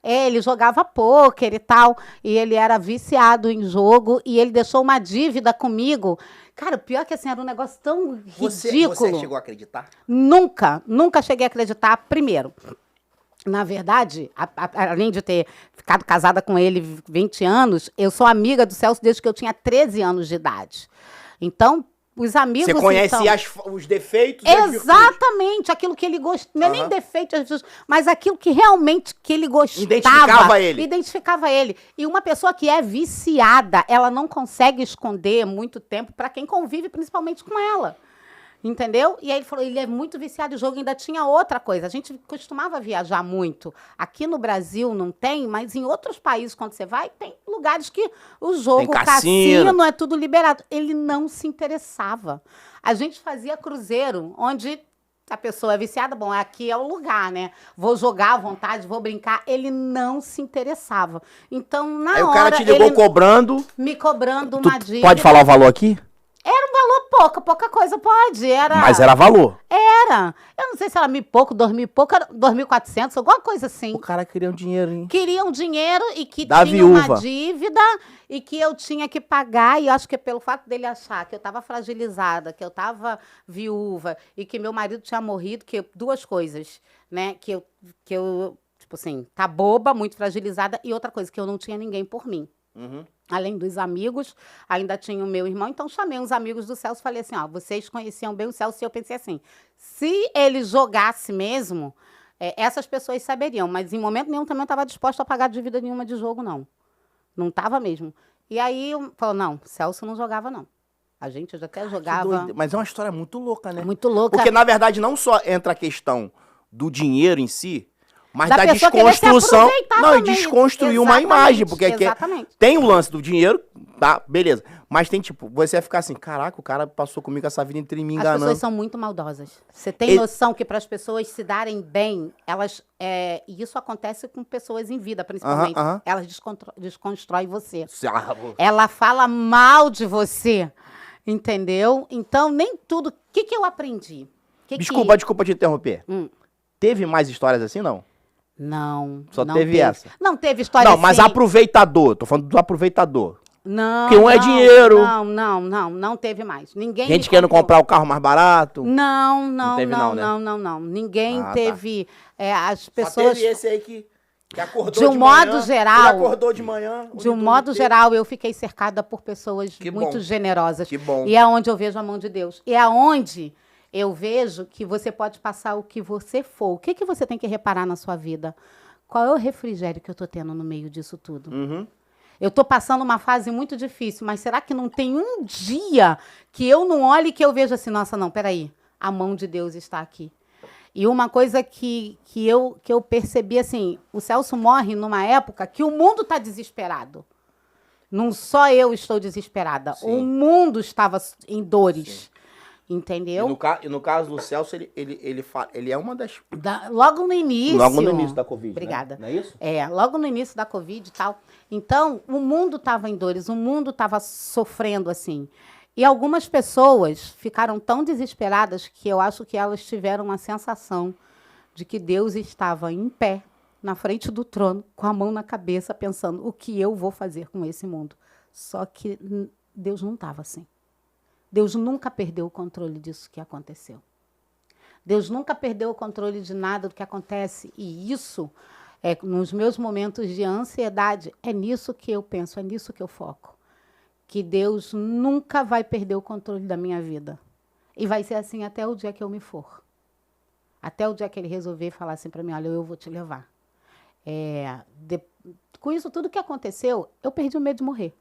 Ele jogava pôquer e tal, e ele era viciado em jogo, e ele deixou uma dívida comigo. Cara, o pior é que assim, era um negócio tão ridículo. Você chegou a acreditar? Nunca cheguei a acreditar. Primeiro, na verdade, além de ter ficado casada com ele 20 anos, eu sou amiga do Celso desde que eu tinha 13 anos de idade. Então, os amigos... Você conhecia os defeitos? Exatamente, aquilo que ele gostava, não é nem defeito, mas aquilo que realmente que ele gostava. Identificava ele. E uma pessoa que é viciada, ela não consegue esconder muito tempo para quem convive principalmente com ela. Entendeu? E aí ele falou, ele é muito viciado em jogo. Ainda tinha outra coisa, a gente costumava viajar muito. Aqui no Brasil não tem, mas em outros países, quando você vai, tem lugares que o jogo, o cassino é tudo liberado. Ele não se interessava. A gente fazia cruzeiro, onde a pessoa é viciada, bom, aqui é o lugar, né? Vou jogar à vontade, vou brincar. Ele não se interessava. Então, na hora... Aí o cara te ligou cobrando... Me cobrando uma dívida. Pode falar o valor aqui? Era um valor pouca coisa, pode. Mas era valor? Era. Eu não sei se era 1.000 e pouco, 2.000 e pouco, 2.400, alguma coisa assim. O cara queria um dinheiro, hein? Queria um dinheiro e que tinha uma dívida e que eu tinha que pagar. E eu acho que pelo fato dele achar que eu estava fragilizada, que eu estava viúva e que meu marido tinha morrido, que duas coisas, né? Que eu, tipo assim, tá boba, muito fragilizada. E outra coisa, que eu não tinha ninguém por mim. Além dos amigos, ainda tinha o meu irmão. Então, chamei uns amigos do Celso e falei assim, vocês conheciam bem o Celso. E eu pensei assim, se ele jogasse mesmo, essas pessoas saberiam. Mas em momento nenhum também eu estava disposta a pagar dívida nenhuma de jogo, não. Não estava mesmo. E aí, falou, não, Celso não jogava, não. A gente já até Que jogava. doido. Mas é uma história muito louca, né? Muito louca. Porque, na verdade, não só entra a questão do dinheiro em si, mas Da da pessoa querer se desconstrução. aproveitar Não, e também. desconstruir uma imagem. Porque Exatamente. tem o lance do dinheiro, tá? Beleza. Mas tem, tipo, você vai ficar assim, caraca, o cara passou comigo essa vida inteira me As enganando. pessoas são muito maldosas. Você tem noção que para as pessoas se darem bem, elas. E isso acontece com pessoas em vida, principalmente. Elas desconstroem você. Ela fala mal de você. Entendeu? Então, nem tudo. O que eu aprendi? Desculpa te interromper. Teve mais histórias assim, não? Não. Só teve essa? Não teve história não, assim. Não, mas aproveitador. Tô falando do aproveitador. Não. Porque um é dinheiro. Não teve mais. Ninguém. Gente querendo comprar o carro mais barato. Não teve, não. Ninguém teve. Tá. As pessoas. Só teve esse aí que acordou de modo geral. Ele acordou de manhã. De um modo geral, eu fiquei cercada por pessoas muito generosas. Que bom. E é onde eu vejo a mão de Deus. E é onde eu vejo que você pode passar o que você for. O que você tem que reparar na sua vida? Qual é o refrigério que eu estou tendo no meio disso tudo? Eu estou passando uma fase muito difícil, mas será que não tem um dia que eu não olhe e que eu veja assim, nossa, não, peraí, a mão de Deus está aqui. E uma coisa que eu percebi, assim, o Celso morre numa época que o mundo está desesperado. Não só eu estou desesperada, Sim. o mundo estava em dores. Sim. Entendeu? E no caso do Celso, ele é uma das... Logo no início. Logo no início da Covid, Obrigada. Né? Não é isso? Logo no início da Covid e tal. Então, o mundo estava em dores, o mundo estava sofrendo, assim. E algumas pessoas ficaram tão desesperadas que eu acho que elas tiveram a sensação de que Deus estava em pé, na frente do trono, com a mão na cabeça, pensando o que eu vou fazer com esse mundo. Só que Deus não estava assim. Deus nunca perdeu o controle disso que aconteceu. Deus nunca perdeu o controle de nada do que acontece. E isso, nos meus momentos de ansiedade, é nisso que eu penso, é nisso que eu foco. Que Deus nunca vai perder o controle da minha vida. E vai ser assim até o dia que eu me for. Até o dia que Ele resolver falar assim para mim, olha, eu vou te levar. Com isso tudo que aconteceu, eu perdi o medo de morrer.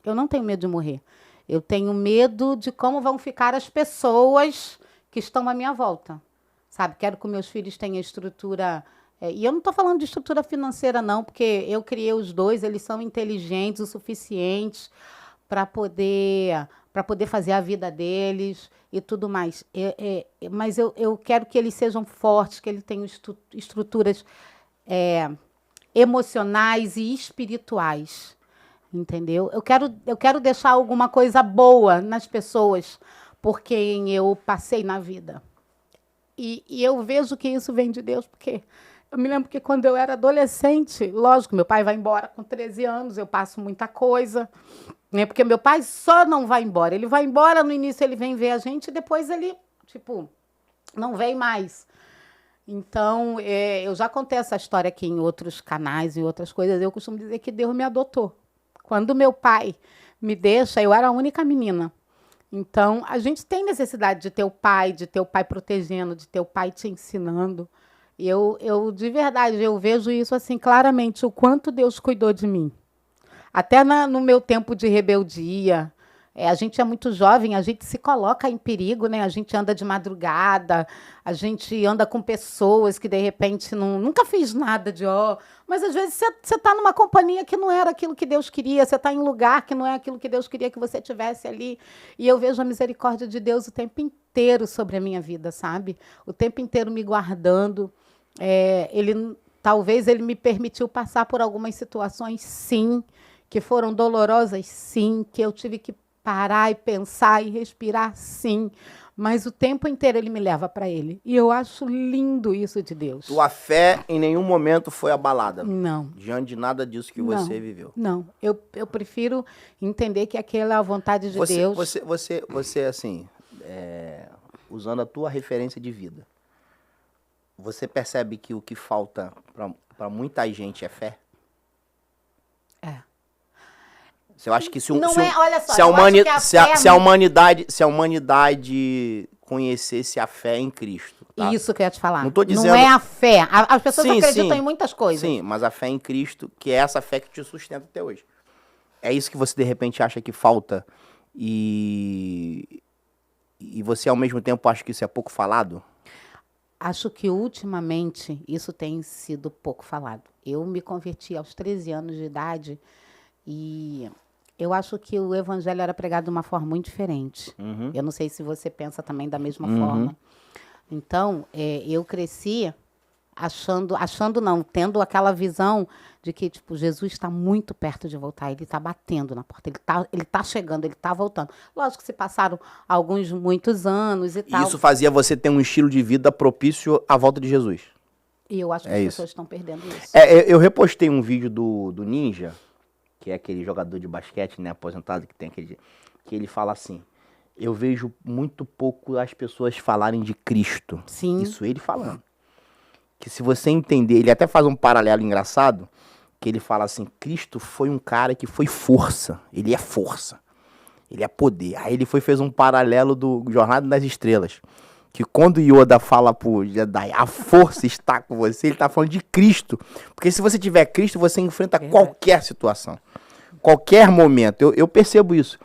Eu não tenho medo de morrer. Eu tenho medo de como vão ficar as pessoas que estão à minha volta. Sabe, quero que meus filhos tenham estrutura... e eu não estou falando de estrutura financeira, não, porque eu criei os dois, eles são inteligentes o suficiente para poder fazer a vida deles e tudo mais. Mas eu quero que eles sejam fortes, que eles tenham estruturas emocionais e espirituais. Entendeu? Eu quero deixar alguma coisa boa nas pessoas por quem eu passei na vida. E eu vejo que isso vem de Deus, porque eu me lembro que quando eu era adolescente, lógico, meu pai vai embora com 13 anos, eu passo muita coisa, né? Porque meu pai só não vai embora. Ele vai embora, no início ele vem ver a gente, e depois ele, não vem mais. Então, eu já contei essa história aqui em outros canais, em outras coisas, eu costumo dizer que Deus me adotou. Quando meu pai me deixa, eu era a única menina. Então, a gente tem necessidade de ter o pai protegendo, de ter o pai te ensinando. E eu de verdade, eu vejo isso assim claramente, o quanto Deus cuidou de mim. Até no meu tempo de rebeldia, a gente é muito jovem, a gente se coloca em perigo, né? A gente anda de madrugada, a gente anda com pessoas que, de repente, nunca fez nada de mas, às vezes, você está numa companhia que não era aquilo que Deus queria, você está em um lugar que não é aquilo que Deus queria que você tivesse ali. E eu vejo a misericórdia de Deus o tempo inteiro sobre a minha vida, sabe? O tempo inteiro me guardando. Talvez Ele me permitiu passar por algumas situações, sim, que foram dolorosas, sim, que eu tive que parar e pensar e respirar, sim. Mas o tempo inteiro Ele me leva para Ele. E eu acho lindo isso de Deus. Tua fé em nenhum momento foi abalada? Não. Diante de nada disso que você viveu? Não. Eu prefiro entender que aquela é a vontade de Deus. Você assim, usando a tua referência de vida, você percebe que o que falta para muita gente é fé? Você acha que se a humanidade conhecesse a fé em Cristo, tá? Isso que eu ia te falar. Não tô dizendo... Não é a fé. As pessoas acreditam em muitas coisas. Sim, mas a fé em Cristo, que é essa fé que te sustenta até hoje. É isso que você, de repente, acha que falta E você, ao mesmo tempo, acha que isso é pouco falado? Acho que ultimamente isso tem sido pouco falado. Eu me converti aos 13 anos de idade e eu acho que o evangelho era pregado de uma forma muito diferente. Eu não sei se você pensa também da mesma forma. Então, eu cresci achando não, tendo aquela visão de que, tipo, Jesus está muito perto de voltar, ele está batendo na porta, ele tá chegando, ele está voltando. Lógico que se passaram muitos anos e tal. E isso fazia você ter um estilo de vida propício à volta de Jesus. E eu acho que as pessoas estão perdendo isso. Eu repostei um vídeo do Ninja, que é aquele jogador de basquete, né, aposentado, que ele fala assim: eu vejo muito pouco as pessoas falarem de Cristo. Sim. Isso ele falando. Que se você entender, ele até faz um paralelo engraçado, que ele fala assim: Cristo foi um cara que foi força, ele é força, ele é poder. Aí ele fez um paralelo do Jornada das Estrelas, que quando Yoda fala pro Jedi, a força está com você, ele tá falando de Cristo. Porque se você tiver Cristo, você enfrenta qualquer situação, qualquer momento. Eu percebo isso.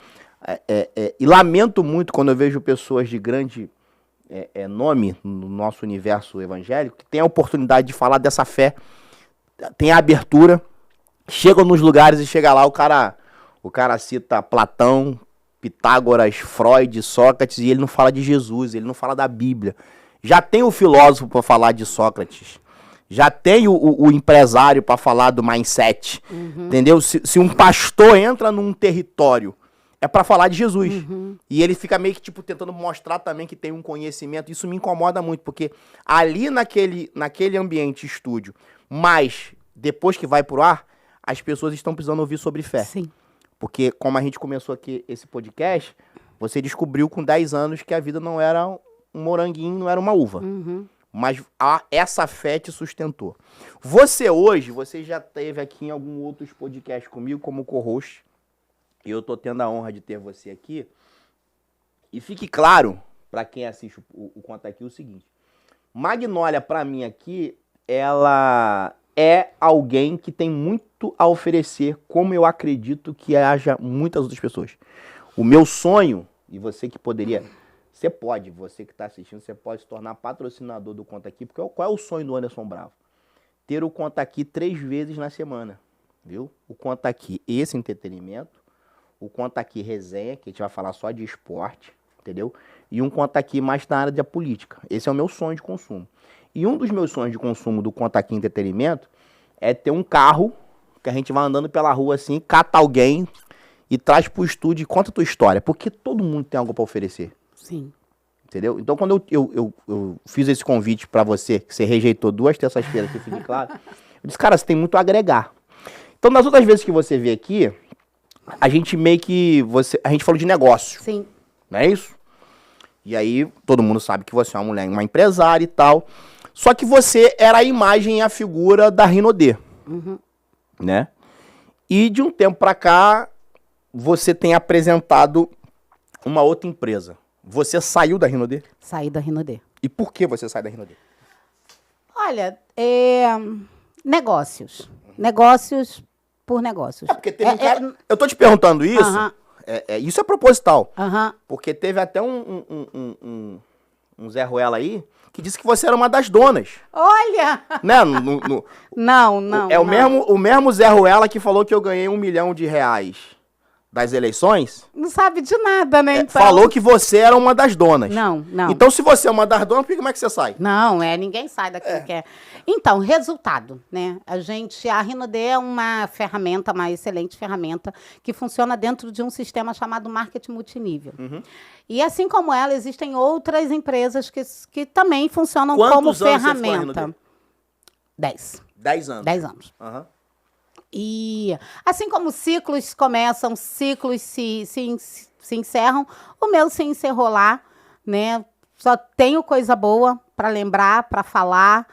E lamento muito quando eu vejo pessoas de grande nome no nosso universo evangélico que tem a oportunidade de falar dessa fé, tem a abertura, chegam nos lugares e chega lá, o cara cita Platão, Pitágoras, Freud, Sócrates, e ele não fala de Jesus, ele não fala da Bíblia. Já tem o filósofo para falar de Sócrates, já tem o empresário para falar do mindset, entendeu? Se um pastor entra num território, é para falar de Jesus. E ele fica meio que tipo tentando mostrar também que tem um conhecimento. Isso me incomoda muito, porque ali naquele ambiente estúdio, mas depois que vai pro ar, as pessoas estão precisando ouvir sobre fé. Sim. Porque como a gente começou aqui esse podcast, você descobriu com 10 anos que a vida não era um moranguinho, não era uma uva. Mas essa fé te sustentou. Você hoje, você já esteve aqui em algum outros podcasts comigo como co-host. E eu tô tendo a honra de ter você aqui. E fique claro, para quem assiste o Conta Aqui, o seguinte: Magnólia, para mim aqui, ela é alguém que tem muito a oferecer, como eu acredito que haja muitas outras pessoas. O meu sonho, e você que poderia, você que está assistindo, você pode se tornar patrocinador do Conta Aqui, porque qual é o sonho do Anderson Bravo? Ter o Conta Aqui 3 vezes na semana, viu? O Conta Aqui, esse entretenimento, o Conta Aqui resenha, que a gente vai falar só de esporte, entendeu? E um Conta Aqui mais na área da política. Esse é o meu sonho de consumo. E um dos meus sonhos de consumo do Conta Aqui Entretenimento é ter um carro que a gente vai andando pela rua assim, cata alguém e traz pro estúdio e conta a tua história. Porque todo mundo tem algo para oferecer. Sim. Entendeu? Então, quando eu fiz esse convite para você, que você rejeitou 2 terças-feiras, que fique claro, eu disse, cara, você tem muito a agregar. Então, nas outras vezes que você veio aqui, a gente meio que... a gente falou de negócio. Sim. Não é isso? E aí, todo mundo sabe que você é uma mulher, uma empresária e tal. Só que você era a imagem e a figura da Rinodê. Né? E de um tempo pra cá, você tem apresentado uma outra empresa. Você saiu da Rinodê? Saí da Rinodê. E por que você sai da Rinodê? Olha, negócios. Negócios por negócios. Porque teve um cara... Eu tô te perguntando isso, isso é proposital. Porque teve até um Zé Ruela aí que disse que você era uma das donas. Olha! Né? Não. É o mesmo Zé Ruela que falou que eu ganhei R$1 milhão das eleições. Não sabe de nada, né? Então... Falou que você era uma das donas. Não. Então, se você é uma das donas, como é que você sai? Não, ninguém sai daquilo que é. Então, resultado, né? A Rinodê é uma ferramenta, uma excelente ferramenta, que funciona dentro de um sistema chamado marketing multinível. E assim como ela, existem outras empresas que também funcionam como ferramenta. 10. 10 anos. 10 anos. E assim como ciclos começam, ciclos se encerram, o meu se encerrou lá, né? Só tenho coisa boa para lembrar, para falar.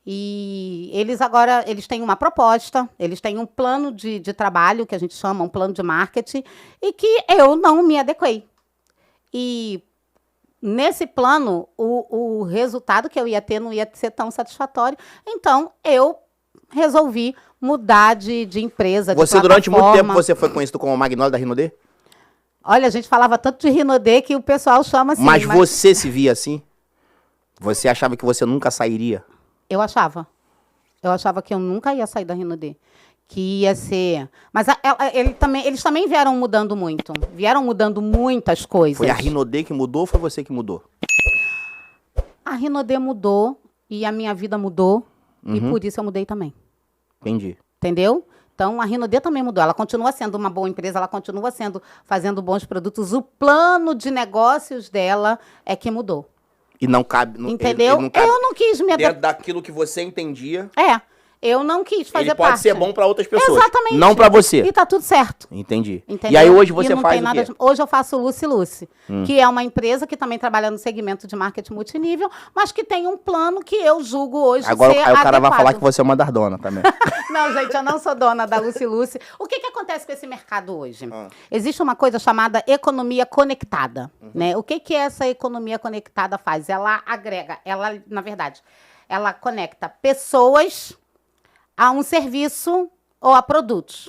E eles têm uma proposta, eles têm um plano de trabalho, que a gente chama um plano de marketing, e que eu não me adequei. E nesse plano, o resultado que eu ia ter não ia ser tão satisfatório. Então, eu resolvi mudar de empresa, de Você, durante muito plataforma. tempo, você foi conhecido como a Magnólia da Rinodê? Olha, a gente falava tanto de Rinodê que o pessoal chama assim. Mas você se via assim? Você achava que você nunca sairia? Eu achava. Eu achava que eu nunca ia sair da Rinodê. Que ia ser... Mas eles também vieram mudando muito. Vieram mudando muitas coisas. Foi a Rinodê que mudou ou foi você que mudou? A Rinodê mudou e a minha vida mudou. E por isso eu mudei também. Entendi. Entendeu? Então, a Rinodê também mudou. Ela continua sendo uma boa empresa, ela continua fazendo bons produtos. O plano de negócios dela é que mudou. E não cabe... Entendeu? Ele não cabe eu não quis me dentro daquilo que você entendia. Eu não quis fazer Ele pode parte. ser bom para outras pessoas. Exatamente. Não para você. E tá tudo certo. Entendi. Entendeu? E aí hoje você não faz tem o nada quê? Hoje eu faço Lucy Lucy, que é uma empresa que também trabalha no segmento de marketing multinível, mas que tem um plano que eu julgo hoje Agora ser aí o cara vai adequado. falar que você é uma das donas também. Não, gente, eu não sou dona da Lucy Lucy. O que acontece com esse mercado hoje? Existe uma coisa chamada economia conectada. Né? O que essa economia conectada faz? Ela agrega, na verdade, ela conecta pessoas a um serviço ou a produtos.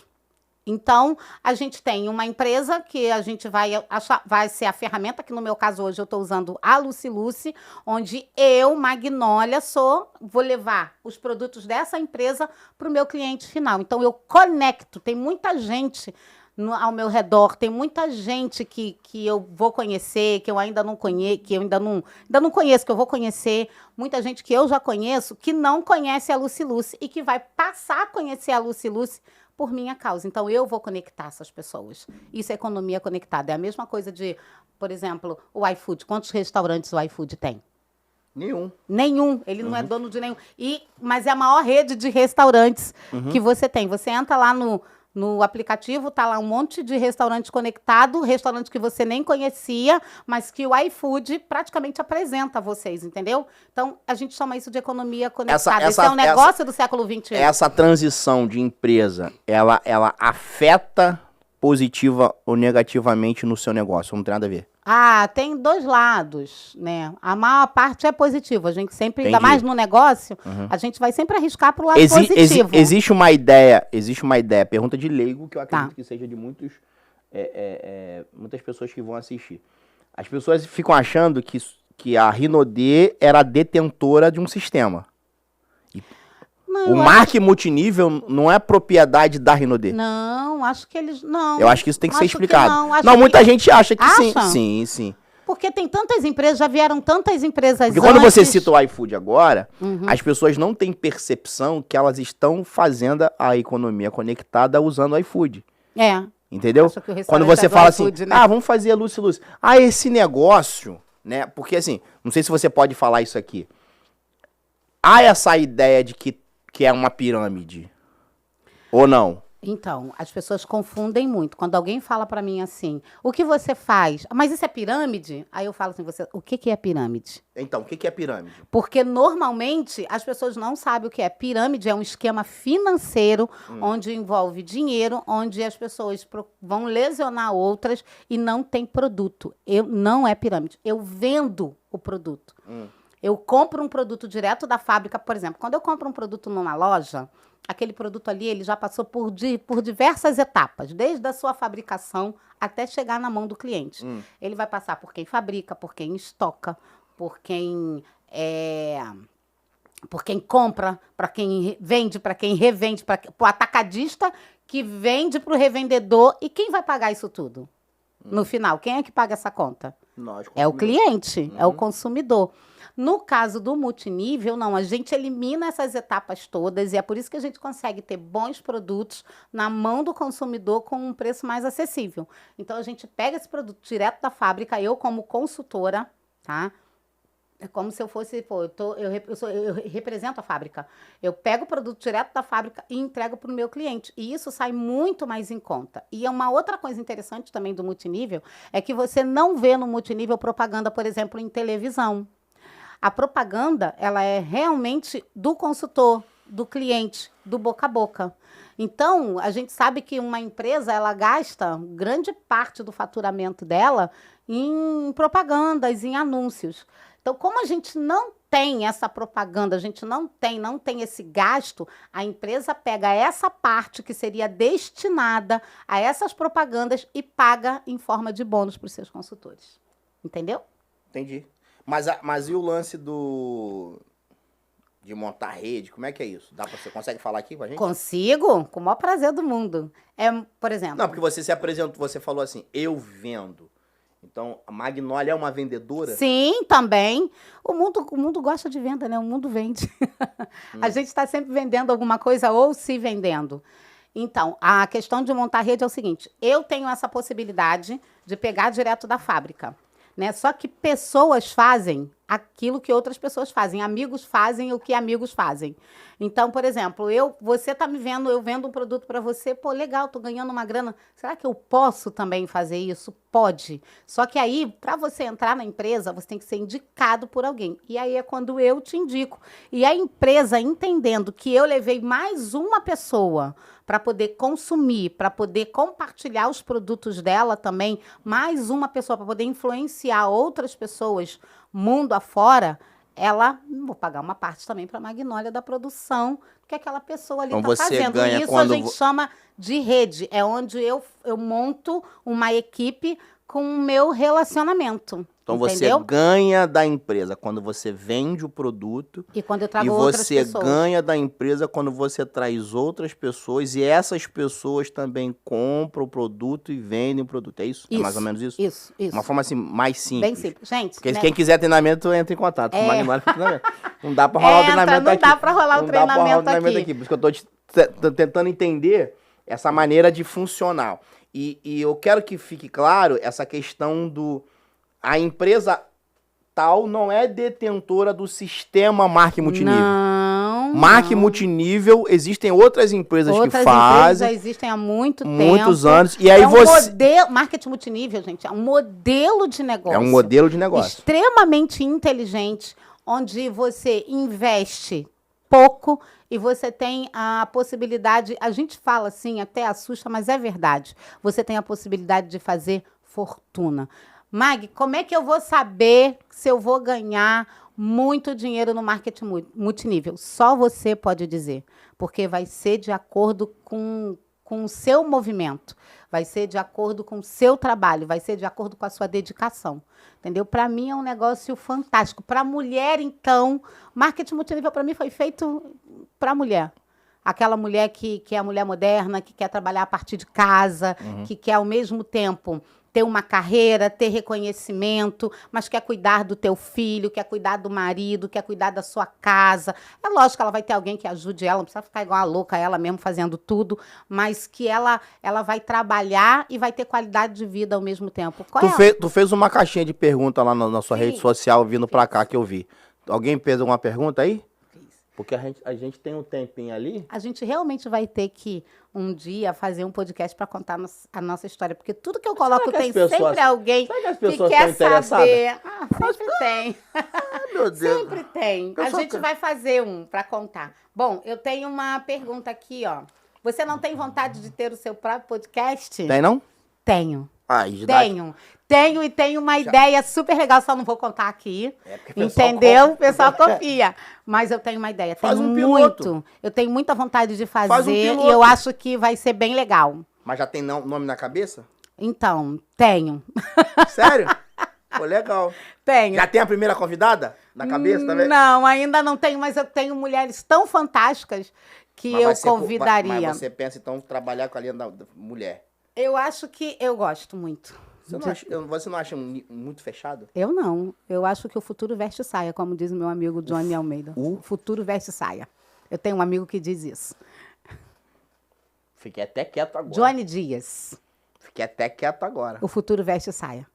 Então, a gente tem uma empresa que a gente vai ser a ferramenta, que no meu caso hoje eu estou usando a Lucy Lucy, onde eu, Magnólia, vou levar os produtos dessa empresa para o meu cliente final. Então, eu conecto, tem muita gente ao meu redor, tem muita gente que eu vou conhecer, que eu ainda não conheço, que eu ainda não conheço, que eu vou conhecer, muita gente que eu já conheço, que não conhece a Lucy Lucy e que vai passar a conhecer a Lucy Lucy por minha causa. Então, eu vou conectar essas pessoas. Isso é economia conectada. É a mesma coisa de, por exemplo, o iFood. Quantos restaurantes o iFood tem? Nenhum. Ele não é dono de nenhum. Mas é a maior rede de restaurantes que você tem. Você entra lá no aplicativo, tá lá um monte de restaurante conectado, restaurante que você nem conhecia, mas que o iFood praticamente apresenta a vocês, entendeu? Então, a gente chama isso de economia conectada. Esse é um negócio do século XXI. Essa transição de empresa, ela afeta positiva ou negativamente no seu negócio? Não tem nada a ver. Tem dois lados, né? A maior parte é positiva. A gente sempre, ainda mais no negócio, a gente vai sempre arriscar para o lado positivo. Existe uma ideia, pergunta de leigo, que eu acredito que seja de muitas pessoas que vão assistir. As pessoas ficam achando que a Rinodê era detentora de um sistema. O marketing multinível não é propriedade da Rinodê. Não, acho que eles... Não. Eu acho que isso tem que ser explicado. Muita gente acha que sim. Sim. Porque tem tantas empresas, já vieram tantas empresas Porque quando você cita o iFood agora, as pessoas não têm percepção que elas estão fazendo a economia conectada usando o iFood. Entendeu? Quando você fala assim, né? Vamos fazer a Lucy Lucy. Esse negócio, né? Porque assim, não sei se você pode falar isso aqui. Há essa ideia de que é uma pirâmide. Ou não? Então, as pessoas confundem muito. Quando alguém fala para mim assim, o que você faz? Mas isso é pirâmide? Aí eu falo assim, o que é pirâmide? Então, o que é pirâmide? Porque normalmente as pessoas não sabem o que é. Pirâmide é um esquema financeiro onde envolve dinheiro, onde as pessoas vão lesionar outras e não tem produto. Não é pirâmide. Eu vendo o produto. Eu compro um produto direto da fábrica, por exemplo. Quando eu compro um produto numa loja, aquele produto ali ele já passou por diversas etapas, desde a sua fabricação até chegar na mão do cliente. Ele vai passar por quem fabrica, por quem estoca, por quem compra, para quem vende, para quem revende, para o atacadista que vende para o revendedor. E quem vai pagar isso tudo? No final, quem é que paga essa conta? Nós, é o cliente, é o consumidor. No caso do multinível, não, a gente elimina essas etapas todas e é por isso que a gente consegue ter bons produtos na mão do consumidor com um preço mais acessível. Então, a gente pega esse produto direto da fábrica, eu como consultora, tá? É como se eu fosse, eu represento a fábrica. Eu pego o produto direto da fábrica e entrego para o meu cliente. E isso sai muito mais em conta. E uma outra coisa interessante também do multinível é que você não vê no multinível propaganda, por exemplo, em televisão. A propaganda, ela é realmente do consultor, do cliente, do boca a boca. Então, a gente sabe que uma empresa, ela gasta grande parte do faturamento dela em propagandas, em anúncios. Então, como a gente não tem essa propaganda, a gente não tem esse gasto, a empresa pega essa parte que seria destinada a essas propagandas e paga em forma de bônus para os seus consultores. Entendeu? Entendi. Mas e o lance de montar rede? Como é que é isso? Você consegue falar aqui com a gente? Consigo, com o maior prazer do mundo. Por exemplo... Não, porque você se apresentou, você falou assim, eu vendo. Então, a Magnólia é uma vendedora? Sim, também. O mundo gosta de venda, né? O mundo vende. A gente está sempre vendendo alguma coisa ou se vendendo. Então, a questão de montar rede é o seguinte, eu tenho essa possibilidade de pegar direto da fábrica, né? Só que pessoas fazem aquilo que outras pessoas fazem, amigos fazem o que amigos fazem. Então, por exemplo, você está me vendo, eu vendo um produto para você, pô, legal, tô ganhando uma grana. Será que eu posso também fazer isso? Pode. Só que aí, para você entrar na empresa, você tem que ser indicado por alguém. E aí é quando eu te indico. E a empresa, entendendo que eu levei mais uma pessoa para poder consumir, para poder compartilhar os produtos dela também, mais uma pessoa para poder influenciar outras pessoas mundo afora, vou pagar uma parte também para a Magnólia da produção que aquela pessoa ali está fazendo. Ganha Isso a gente chama de rede, é onde eu monto uma equipe com o meu relacionamento. Então entendeu? Você ganha da empresa quando você vende o produto. E quando eu trago outras pessoas. E você ganha da empresa quando você traz outras pessoas e essas pessoas também compram o produto e vendem o produto. É isso? É mais ou menos isso? Isso. Uma forma assim, mais simples. Bem simples. Gente, porque quem quiser treinamento, entra em contato com o Magnólia Treinamento. Não dá para rolar o treinamento aqui. Não dá para rolar o treinamento aqui. Por isso que eu tô tentando entender essa maneira de funcionar. E eu quero que fique claro essa questão a empresa tal não é detentora do sistema marketing multinível. Não. Marketing multinível, existem outras empresas que fazem. Outras empresas já existem há muitos anos. E aí marketing multinível, gente, é um modelo de negócio. É um modelo de negócio. Extremamente inteligente, onde você investe pouco e você tem a possibilidade, a gente fala assim, até assusta, mas é verdade. Você tem a possibilidade de fazer fortuna. Mag, como é que eu vou saber se eu vou ganhar muito dinheiro no marketing multinível? Só você pode dizer, porque vai ser de acordo com o seu movimento, vai ser de acordo com o seu trabalho, vai ser de acordo com a sua dedicação, entendeu? Para mim é um negócio fantástico. Para mulher, então, marketing multinível para mim foi feito para mulher. Aquela mulher que é a mulher moderna, que quer trabalhar a partir de casa, que quer ao mesmo tempo ter uma carreira, ter reconhecimento, mas quer cuidar do teu filho, quer cuidar do marido, quer cuidar da sua casa. É lógico que ela vai ter alguém que ajude ela, não precisa ficar igual a louca, ela mesmo fazendo tudo, mas que ela vai trabalhar e vai ter qualidade de vida ao mesmo tempo. Tu fez uma caixinha de pergunta lá na sua rede social vindo pra cá que eu vi. Alguém fez alguma pergunta aí? Porque a gente tem um tempinho ali. A gente realmente vai ter que, um dia, fazer um podcast para contar a nossa história. Porque tudo que eu coloco tem sempre alguém que quer saber. Sempre tem. Meu Deus. Sempre tem. A gente vai fazer um para contar. Bom, eu tenho uma pergunta aqui, ó. Você não tem vontade de ter o seu próprio podcast? Tem, não? Tenho. Tenho e tenho uma ideia super legal, só não vou contar aqui. Entendeu? O pessoal confia. Mas eu tenho uma ideia. Faz um piloto. Eu tenho muita vontade de fazer e eu acho que vai ser bem legal. Mas já tem nome na cabeça? Então, tenho. Sério? Pô, legal. Tenho. Já tem a primeira convidada na cabeça também? Não, ainda não tenho, mas eu tenho mulheres tão fantásticas que eu convidaria. Mas você pensa, então, trabalhar com a linha da mulher? Eu acho que eu gosto muito. Você não acha muito fechado? Eu não. Eu acho que o futuro veste saia, como diz o meu amigo Johnny Almeida. O futuro veste saia. Eu tenho um amigo que diz isso. Fiquei até quieto agora. Johnny Dias. Fiquei até quieto agora. O futuro veste saia.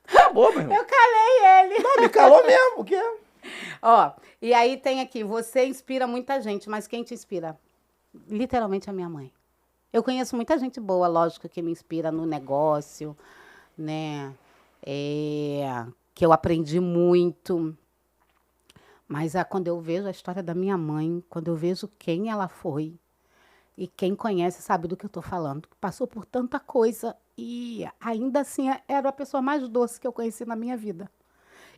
Acabou, meu irmão. Eu calei ele. Não, me calou mesmo. O quê? Ó, e aí tem aqui, você inspira muita gente, mas quem te inspira? Literalmente a minha mãe. Eu conheço muita gente boa, lógico, que me inspira no negócio, né? Que eu aprendi muito. Mas quando eu vejo a história da minha mãe, quando eu vejo quem ela foi, e quem conhece sabe do que eu estou falando, passou por tanta coisa e ainda assim era a pessoa mais doce que eu conheci na minha vida.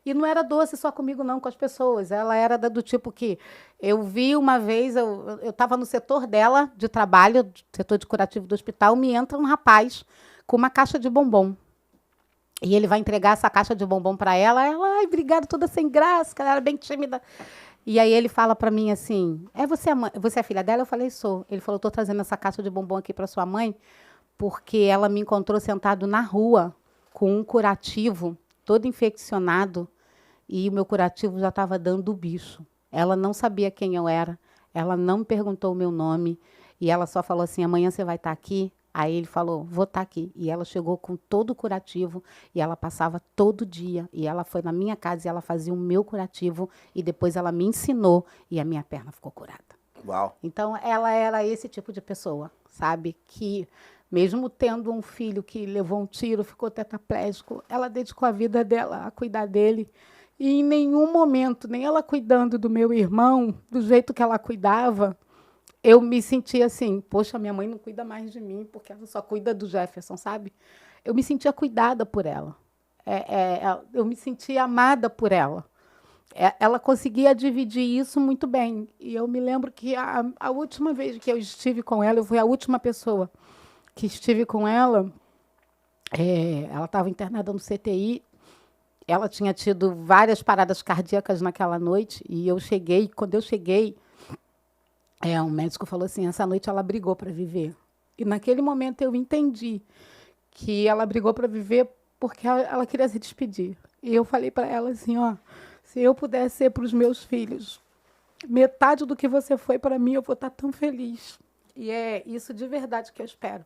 E não era doce só comigo, não, com as pessoas. Ela era do tipo que eu vi uma vez, eu estava no setor dela, de trabalho, setor de curativo do hospital, me entra um rapaz com uma caixa de bombom. E ele vai entregar essa caixa de bombom para ela. Ela, ai, obrigada, toda sem graça, que ela era bem tímida. E aí ele fala para mim assim, você é a filha dela? Eu falei, sou. Ele falou, estou trazendo essa caixa de bombom aqui para sua mãe, porque ela me encontrou sentado na rua com um curativo todo infeccionado e o meu curativo já estava dando o bicho. Ela não sabia quem eu era, ela não me perguntou o meu nome e ela só falou assim, amanhã você vai estar aqui? Aí ele falou, vou estar aqui. E ela chegou com todo o curativo e ela passava todo dia. E ela foi na minha casa e ela fazia o meu curativo e depois ela me ensinou e a minha perna ficou curada. Uau. Então, ela era esse tipo de pessoa, sabe? Que, mesmo tendo um filho que levou um tiro, ficou tetraplégico, ela dedicou a vida dela a cuidar dele. E em nenhum momento, nem ela cuidando do meu irmão, do jeito que ela cuidava, eu me sentia assim, poxa, minha mãe não cuida mais de mim, porque ela só cuida do Jefferson, sabe? Eu me sentia cuidada por ela. Eu me sentia amada por ela. Ela conseguia dividir isso muito bem. E eu me lembro que a última vez que eu estive com ela, eu fui a última pessoa que estive com ela. Ela estava internada no CTI. Ela tinha tido várias paradas cardíacas naquela noite. E eu cheguei, quando eu cheguei, um médico falou assim, essa noite ela brigou para viver. E naquele momento eu entendi que ela brigou para viver porque ela queria se despedir. E eu falei para ela assim, ó, se eu puder ser para os meus filhos metade do que você foi para mim, eu vou estar tão feliz. E é isso de verdade que eu espero.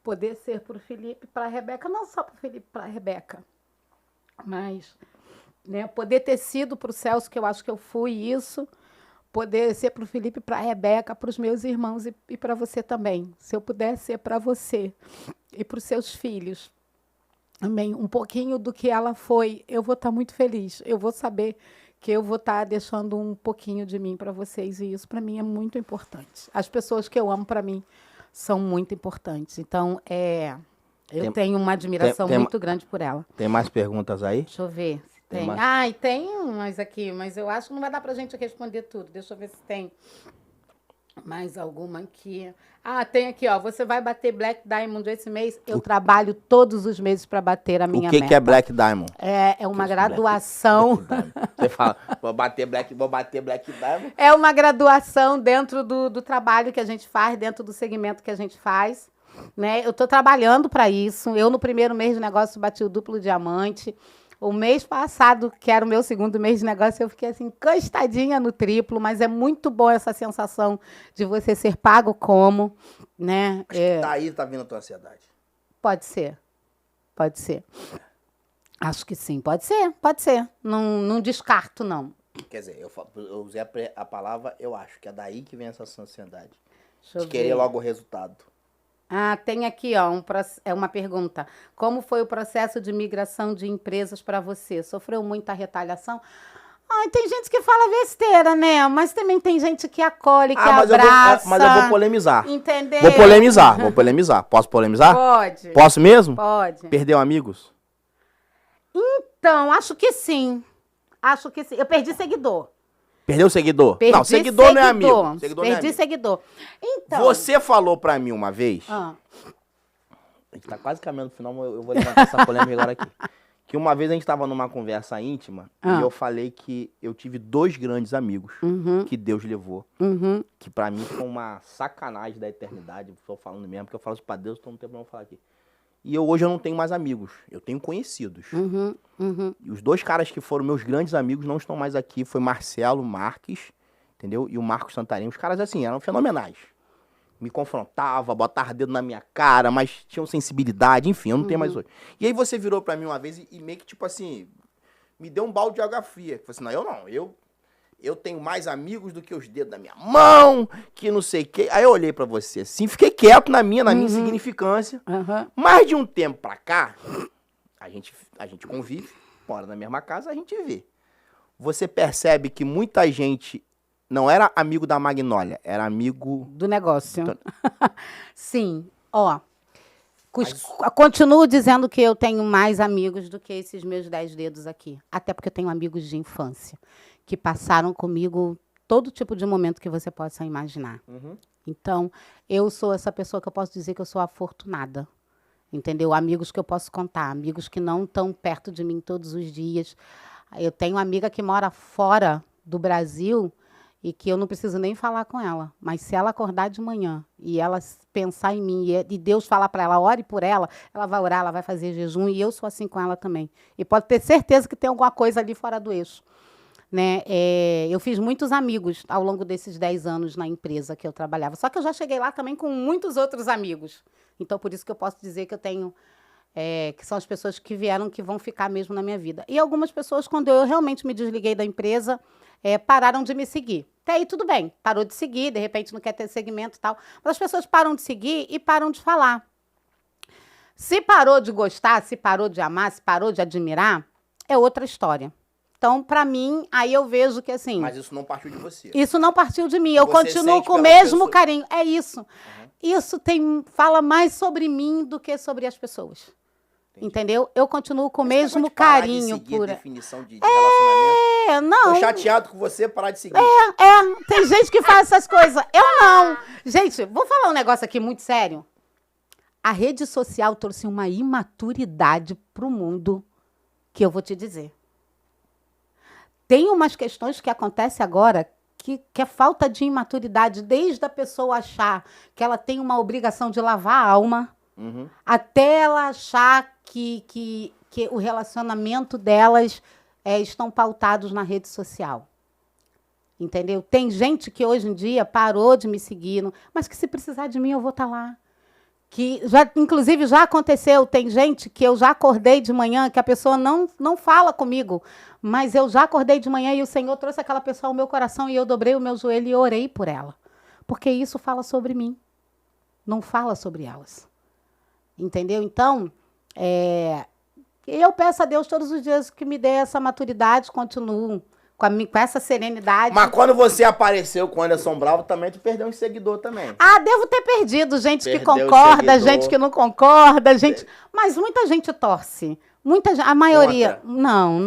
Poder ser para o Felipe, para a Rebeca, não só para o Felipe, para a Rebeca, mas, né, poder ter sido para o Celso, que eu acho que eu fui isso, poder ser para o Felipe, para a Rebeca, para os meus irmãos e para você também. Se eu puder ser para você e para os seus filhos também, um pouquinho do que ela foi, eu vou estar muito feliz. Eu vou saber que eu vou estar deixando um pouquinho de mim para vocês e isso para mim é muito importante. As pessoas que eu amo para mim são muito importantes. Então, eu tenho uma admiração muito grande por ela. Tem mais perguntas aí? Deixa eu ver. Tem mais? Ah, e tem umas aqui, mas eu acho que não vai dar pra gente responder tudo. Deixa eu ver se tem mais alguma aqui. Ah, tem aqui, ó. Você vai bater Black Diamond esse mês? Eu trabalho todos os meses para bater a minha meta. O que é Black Diamond? É uma graduação. Você fala, vou bater Black Diamond? É uma graduação dentro do trabalho que a gente faz, dentro do segmento que a gente faz. Né? Eu estou trabalhando para isso. Eu, no primeiro mês de negócio, bati o duplo diamante. O mês passado, que era o meu segundo mês de negócio, eu fiquei assim, encostadinha no triplo, mas é muito bom essa sensação de você ser pago como, né? Acho que daí tá vindo a tua ansiedade. Pode ser. Pode ser. Acho que sim, pode ser. Não descarto, não. Quer dizer, eu usei a palavra, eu acho, que é daí que vem essa ansiedade. Deixa eu de querer ver. logo o resultado. Ah, tem aqui, ó, uma pergunta. Como foi o processo de migração de empresas para você? Sofreu muita retaliação? Ai, tem gente que fala besteira, né? Mas também tem gente que acolhe, que abraça. Mas eu vou polemizar. Entendeu? Vou polemizar. Posso polemizar? Pode. Posso mesmo? Pode. Perdeu amigos? Então, acho que sim. Eu perdi seguidor. Perdeu seguidor? Perdi não, seguidor não é amigo. Perdi seguidor. Então. Você falou pra mim uma vez. A gente tá quase caminhando no final, mas eu vou levantar essa polêmica agora aqui. Que uma vez a gente tava numa conversa íntima e eu falei que eu tive 2 grandes amigos que Deus levou. Que pra mim foi uma sacanagem da eternidade. Estou falando mesmo, porque eu falo isso pra Deus, então não tem problema falar aqui. E hoje eu não tenho mais amigos, eu tenho conhecidos. E os 2 caras que foram meus grandes amigos não estão mais aqui. Foi Marcelo Marques, entendeu? E o Marcos Santarém. Os caras, assim, eram fenomenais. Me confrontavam, botavam dedo na minha cara, mas tinham sensibilidade, enfim, eu não tenho mais hoje. E aí você virou pra mim uma vez e meio que, tipo assim, me deu um balde de água fria. Falei assim, não, eu não, eu tenho mais amigos do que os dedos da minha mão, que não sei o quê. Aí eu olhei pra você assim, fiquei quieto na minha insignificância. Mais de um tempo pra cá, a gente convive, mora na mesma casa, a gente vê. Você percebe que muita gente não era amigo da Magnólia, era amigo... do negócio. Sim, ó. Continuo dizendo que eu tenho mais amigos do que esses meus 10 dedos aqui. Até porque eu tenho amigos de infância, que passaram comigo todo tipo de momento que você possa imaginar. Então, eu sou essa pessoa que eu posso dizer que eu sou afortunada. Entendeu? Amigos que eu posso contar, amigos que não estão perto de mim todos os dias. Eu tenho uma amiga que mora fora do Brasil e que eu não preciso nem falar com ela. Mas se ela acordar de manhã e ela pensar em mim e Deus falar para ela, ore por ela, ela vai orar, ela vai fazer jejum e eu sou assim com ela também. E pode ter certeza que tem alguma coisa ali fora do eixo. Né? Eu fiz muitos amigos ao longo desses 10 anos na empresa que eu trabalhava. Só que eu já cheguei lá também com muitos outros amigos. Então, por isso que eu posso dizer que eu tenho... que são as pessoas que vieram, que vão ficar mesmo na minha vida. E algumas pessoas, quando eu realmente me desliguei da empresa, pararam de me seguir. Até aí tudo bem, parou de seguir, de repente não quer ter segmento e tal. Mas as pessoas param de seguir e param de falar. Se parou de gostar, se parou de amar, se parou de admirar, é outra história. Então, para mim, aí eu vejo que assim... Mas isso não partiu de você. Isso não partiu de mim. Eu continuo com o mesmo carinho. É isso. Isso fala mais sobre mim do que sobre as pessoas. Entendi. Entendeu? Eu continuo com o mesmo carinho por... definição de relacionamento. Não. Tô chateado com você, parar de seguir. Tem gente que faz essas coisas. Eu não. Gente, vou falar um negócio aqui muito sério. A rede social trouxe uma imaturidade pro mundo que eu vou te dizer. Tem umas questões que acontecem agora que é falta de imaturidade, desde a pessoa achar que ela tem uma obrigação de lavar a alma, até ela achar que o relacionamento delas estão pautados na rede social. Entendeu? Tem gente que hoje em dia parou de me seguir, mas que se precisar de mim eu vou estar lá. Que inclusive já aconteceu, tem gente que eu já acordei de manhã, que a pessoa não fala comigo, mas eu já acordei de manhã e o Senhor trouxe aquela pessoa ao meu coração e eu dobrei o meu joelho e orei por ela. Porque isso fala sobre mim, não fala sobre elas. Entendeu? Então, eu peço a Deus todos os dias que me dê essa maturidade, continuo com essa serenidade. Mas quando você apareceu com o Anderson Bravo, também tu perdeu um seguidor também. Devo ter perdido. Gente que concorda, gente que não concorda, gente... Mas muita gente torce. A maioria... Contra. Não.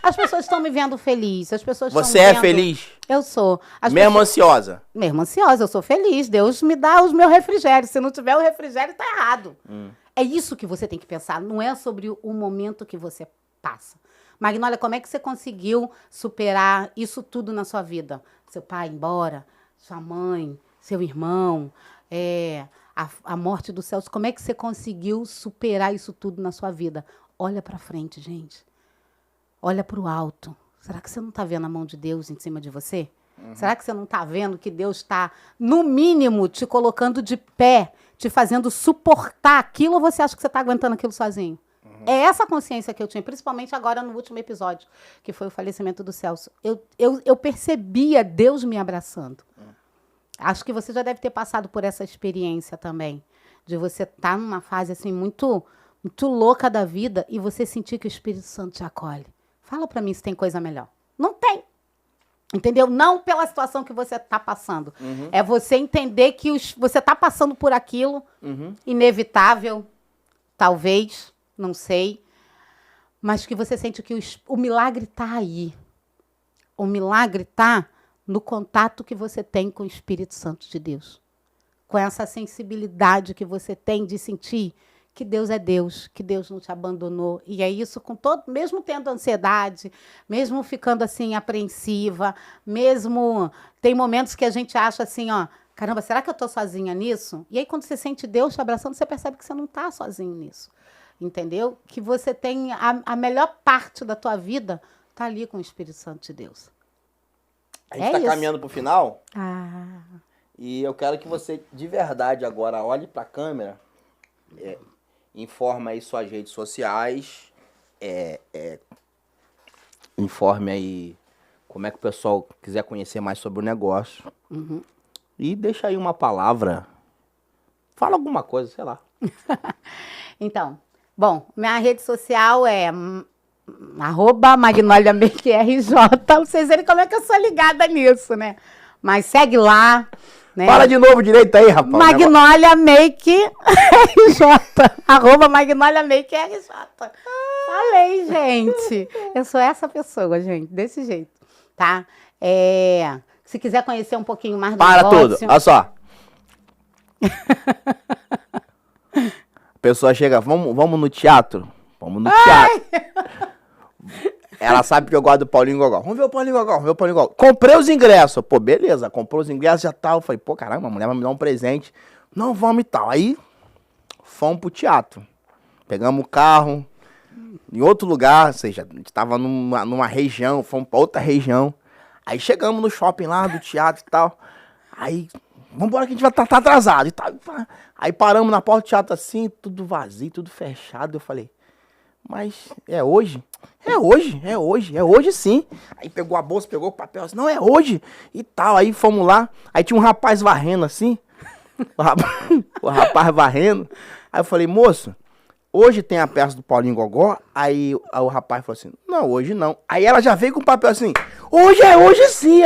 As pessoas estão me vendo feliz. As pessoas Você é feliz? Eu sou. Mesmo ansiosa? Mesmo ansiosa, eu sou feliz. Deus me dá os meus refrigérios. Se não tiver o refrigério, tá errado. É isso que você tem que pensar. Não é sobre o momento que você passa. Magnólia, como é que você conseguiu superar isso tudo na sua vida? Seu pai embora, sua mãe, seu irmão, a morte do Celso. Como é que você conseguiu superar isso tudo na sua vida? Olha para frente, gente. Olha para o alto. Será que você não está vendo a mão de Deus em cima de você? Será que você não está vendo que Deus está, no mínimo, te colocando de pé, te fazendo suportar aquilo, ou você acha que você está aguentando aquilo sozinho? É essa consciência que eu tinha, principalmente agora no último episódio, que foi o falecimento do Celso. Eu percebia Deus me abraçando. Acho que você já deve ter passado por essa experiência também, de você estar numa fase assim muito, muito louca da vida e você sentir que o Espírito Santo te acolhe. Fala para mim se tem coisa melhor. Não tem. Entendeu? Não pela situação que você está passando. É você entender que você está passando por aquilo, inevitável, talvez... Não sei, mas que você sente que o milagre está aí. O milagre está no contato que você tem com o Espírito Santo de Deus. Com essa sensibilidade que você tem de sentir que Deus é Deus, que Deus não te abandonou. E é isso com todo, mesmo tendo ansiedade, mesmo ficando assim apreensiva, mesmo tem momentos que a gente acha assim, caramba, será que eu estou sozinha nisso? E aí quando você sente Deus te abraçando, você percebe que você não está sozinho nisso. Entendeu? Que você tem a melhor parte da tua vida tá ali com o Espírito Santo de Deus. A gente está caminhando para o final. Ah. E eu quero que você, de verdade, agora olhe para a câmera, informe aí suas redes sociais, informe aí como é que o pessoal quiser conhecer mais sobre o negócio. Uhum. E deixa aí uma palavra. Fala alguma coisa, sei lá. Então, bom, minha rede social é @MagnoliaMakeRJ. Pra vocês verem como é que eu sou ligada nisso, né? Mas segue lá. Né? Fala de novo direito aí, rapaz. Magnolia Make RJ. Arroba Magnolia Make RJ. Falei, gente. Eu sou essa pessoa, gente. Desse jeito. Tá? Se quiser conhecer um pouquinho mais do Para negócio... tudo. Olha só. A pessoa chega, vamos no teatro? Vamos no teatro. Ela sabe que eu gosto do Paulinho Gogó. Vamos ver o Paulinho Gogó, vamos ver o Paulinho Gogó. Comprei os ingressos. Pô, beleza, comprou os ingressos, já tal. Falei, pô, caramba, a mulher vai me dar um presente. Não, vamos e tal. Aí, fomos pro teatro. Pegamos o carro em outro lugar, ou seja, a gente tava numa região, fomos pra outra região. Aí chegamos no shopping lá do teatro e tal. Aí, vambora que a gente vai tá atrasado e tal. Aí paramos na porta do teatro assim, tudo vazio, tudo fechado. Eu falei, mas é hoje? É hoje sim. Aí pegou a bolsa, pegou o papel assim, não, é hoje e tal. Aí fomos lá, aí tinha um rapaz varrendo assim, o rapaz varrendo. Aí eu falei, moço, hoje tem a peça do Paulinho Gogó? Aí o rapaz falou assim, não, hoje não. Aí ela já veio com o papel assim, hoje sim.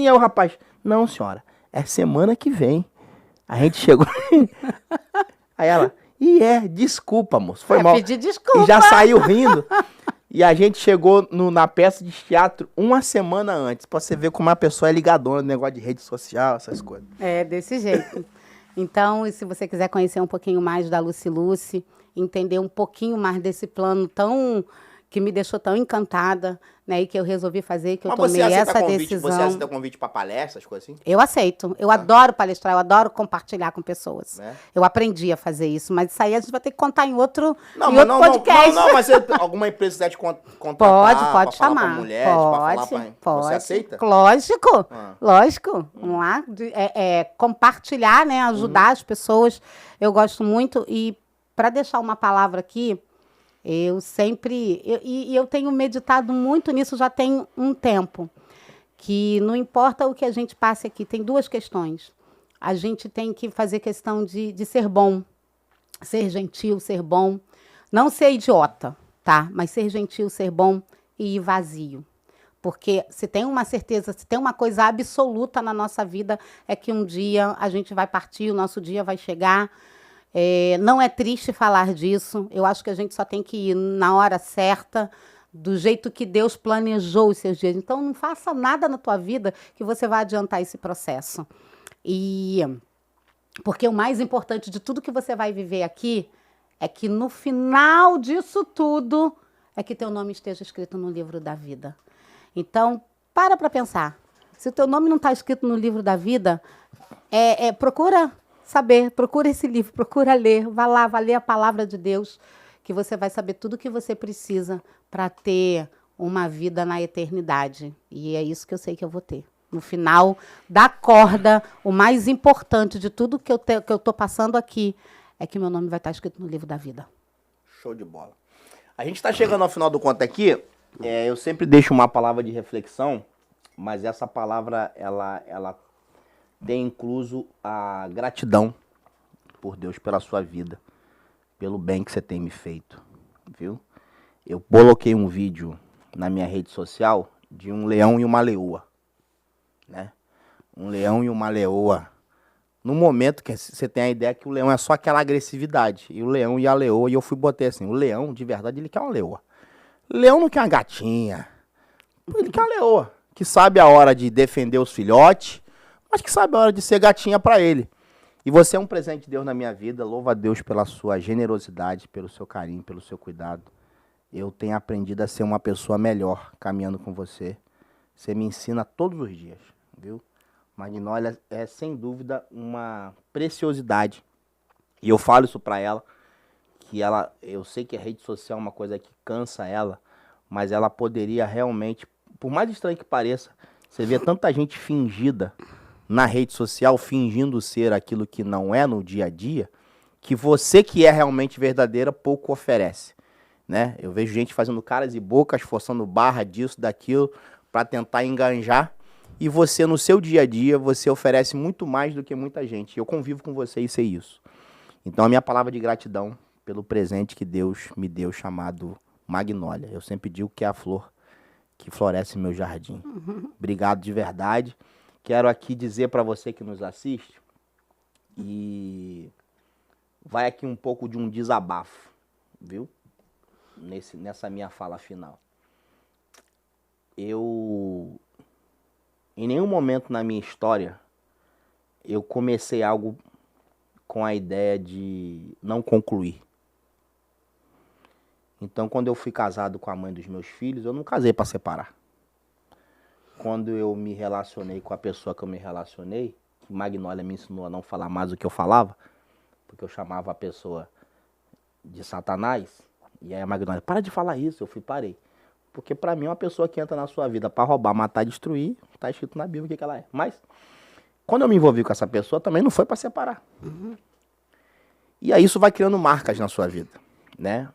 Aí o rapaz, não senhora, é semana que vem. A gente chegou, aí ela... desculpa, moço, foi mal. Pedir desculpa. E já saiu rindo. E a gente chegou na peça de teatro uma semana antes, pra você ver como a pessoa é ligadona no negócio de rede social, essas coisas. É, desse jeito. Então, e se você quiser conhecer um pouquinho mais da Lucy Lucy, entender um pouquinho mais desse plano que me deixou tão encantada, né, e que eu resolvi fazer, que eu tomei essa decisão. Você aceita convite para palestras, coisas assim? Eu aceito. Eu adoro palestrar, eu adoro compartilhar com pessoas. Eu aprendi a fazer isso, mas isso aí a gente vai ter que contar em outro podcast. Não, mas alguma empresa quiser te contratar, pode chamar. Pra mulheres, pode. Você aceita? Lógico, lógico. Vamos lá. Compartilhar, né, ajudar as pessoas. Eu gosto muito. E para deixar uma palavra aqui, eu tenho meditado muito nisso já tem um tempo, que não importa o que a gente passe aqui, tem duas questões. A gente tem que fazer questão de ser bom, ser gentil, ser bom, não ser idiota, tá? Mas ser gentil, ser bom e ir vazio. Porque se tem uma certeza, se tem uma coisa absoluta na nossa vida, é que um dia a gente vai partir, o nosso dia vai chegar. Não é triste falar disso. Eu acho que a gente só tem que ir na hora certa, do jeito que Deus planejou os seus dias. Então, não faça nada na tua vida que você vai adiantar esse processo. Porque o mais importante de tudo que você vai viver aqui é que no final disso tudo é que teu nome esteja escrito no livro da vida. Então, para pensar. Se o teu nome não está escrito no livro da vida, procura saber, procura esse livro, procura ler, vai lá, vai ler a palavra de Deus, que você vai saber tudo o que você precisa para ter uma vida na eternidade. E é isso que eu sei que eu vou ter. No final da corda, o mais importante de tudo que eu estou passando aqui é que meu nome vai estar escrito no livro da vida. Show de bola. A gente está chegando ao final do conto aqui. Eu sempre deixo uma palavra de reflexão, mas essa palavra, ela tem incluso a gratidão por Deus, pela sua vida, pelo bem que você tem me feito, viu? Eu coloquei um vídeo na minha rede social de um leão e uma leoa, né? Um leão e uma leoa. No momento que você tem a ideia que o leão é só aquela agressividade, e o leão e a leoa, e eu botei assim, o leão, de verdade, ele quer uma leoa. O leão não quer uma gatinha, ele quer uma leoa, que sabe a hora de defender os filhotes, mas que sabe a hora de ser gatinha pra ele. E você é um presente de Deus na minha vida. Louva a Deus pela sua generosidade, pelo seu carinho, pelo seu cuidado. Eu tenho aprendido a ser uma pessoa melhor caminhando com você. Você me ensina todos os dias, viu? Magnólia é, sem dúvida, uma preciosidade. E eu falo isso pra ela, eu sei que a rede social é uma coisa que cansa ela, mas ela poderia realmente, por mais estranho que pareça, você vê tanta gente fingida na rede social, fingindo ser aquilo que não é no dia a dia, que você que é realmente verdadeira, pouco oferece, né? Eu vejo gente fazendo caras e bocas, forçando barra disso, daquilo, para tentar enganjar, e você no seu dia a dia, você oferece muito mais do que muita gente. Eu convivo com você e sei isso. Então a minha palavra de gratidão pelo presente que Deus me deu, chamado Magnólia. Eu sempre digo que é a flor que floresce em meu jardim. Obrigado de verdade. quero aqui dizer para você que nos assiste, e vai aqui um pouco de um desabafo, viu? Nessa minha fala final. Em nenhum momento na minha história, eu comecei algo com a ideia de não concluir. Então, quando eu fui casado com a mãe dos meus filhos, eu não casei para separar. Quando eu me relacionei com a pessoa que eu me relacionei, que Magnólia me ensinou a não falar mais do que eu falava, porque eu chamava a pessoa de Satanás, e aí a Magnólia, para de falar isso, eu parei. Porque pra mim, uma pessoa que entra na sua vida para roubar, matar, destruir, tá escrito na Bíblia o que ela é. Mas, quando eu me envolvi com essa pessoa, também não foi para separar. Uhum. E aí isso vai criando marcas na sua vida, né?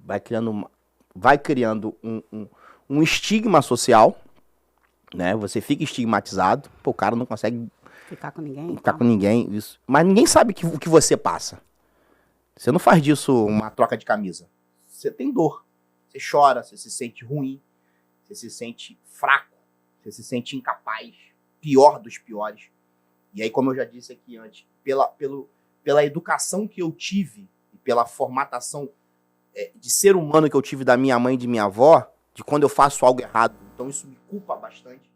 Vai criando um estigma social, né? Você fica estigmatizado, pô, o cara não consegue ficar com ninguém. Ficar com ninguém, isso. Mas ninguém sabe o que você passa. Você não faz disso uma troca de camisa. Você tem dor. Você chora, você se sente ruim, você se sente fraco, você se sente incapaz, pior dos piores. E aí, como eu já disse aqui antes, pela educação que eu tive, e pela formatação de ser humano que eu tive da minha mãe e de minha avó, de quando eu faço algo errado, então isso me culpa bastante.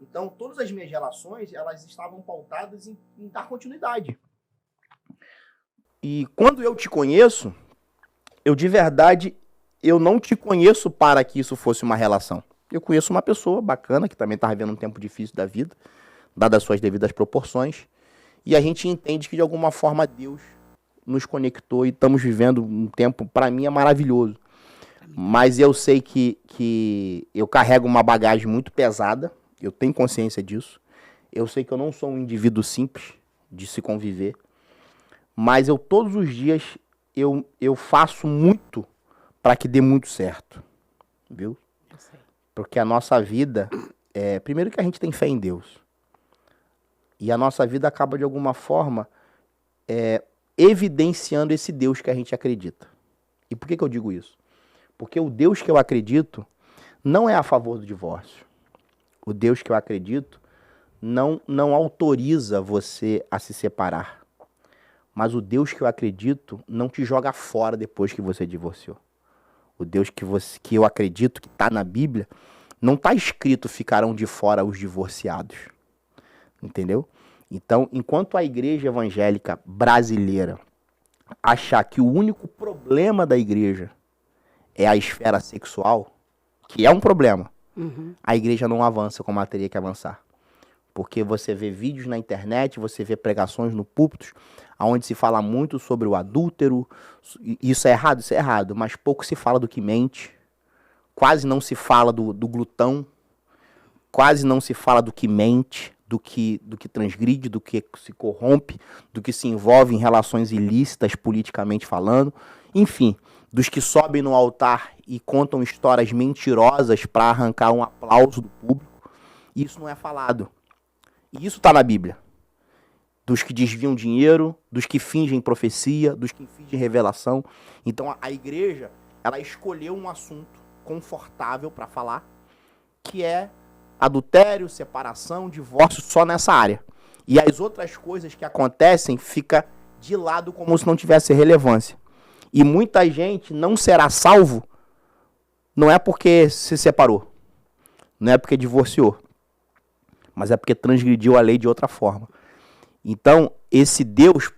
Então, todas as minhas relações, elas estavam pautadas em dar continuidade. E quando eu te conheço, eu de verdade, eu não te conheço para que isso fosse uma relação. Eu conheço uma pessoa bacana, que também estava vivendo um tempo difícil da vida, dadas as suas devidas proporções, e a gente entende que de alguma forma Deus nos conectou e estamos vivendo um tempo, para mim, é maravilhoso. Mas eu sei que eu carrego uma bagagem muito pesada, eu tenho consciência disso. Eu sei que eu não sou um indivíduo simples de se conviver, mas eu todos os dias eu faço muito para que dê muito certo, viu? Porque a nossa vida, primeiro que a gente tem fé em Deus, e a nossa vida acaba de alguma forma evidenciando esse Deus que a gente acredita. E por que eu digo isso? Porque o Deus que eu acredito não é a favor do divórcio. O Deus que eu acredito não autoriza você a se separar. Mas o Deus que eu acredito não te joga fora depois que você divorciou. O Deus que eu acredito, que está na Bíblia, não está escrito ficarão de fora os divorciados. Entendeu? Então, enquanto a igreja evangélica brasileira achar que o único problema da igreja é a esfera sexual, que é um problema, a igreja não avança como ela teria que avançar. Porque você vê vídeos na internet, você vê pregações no púlpito, onde se fala muito sobre o adúltero. Isso é errado, mas pouco se fala do que mente, quase não se fala do glutão, quase não se fala do que mente, do que transgride, do que se corrompe, do que se envolve em relações ilícitas politicamente falando, enfim, dos que sobem no altar e contam histórias mentirosas para arrancar um aplauso do público. Isso não é falado. E isso está na Bíblia. Dos que desviam dinheiro, dos que fingem profecia, dos que fingem revelação. Então a igreja, ela escolheu um assunto confortável para falar, que é adultério, separação, divórcio, só nessa área. E as outras coisas que acontecem fica de lado como se não tivesse relevância. E muita gente não será salvo, não é porque se separou, não é porque divorciou, mas é porque transgrediu a lei de outra forma. Então, esse Deus,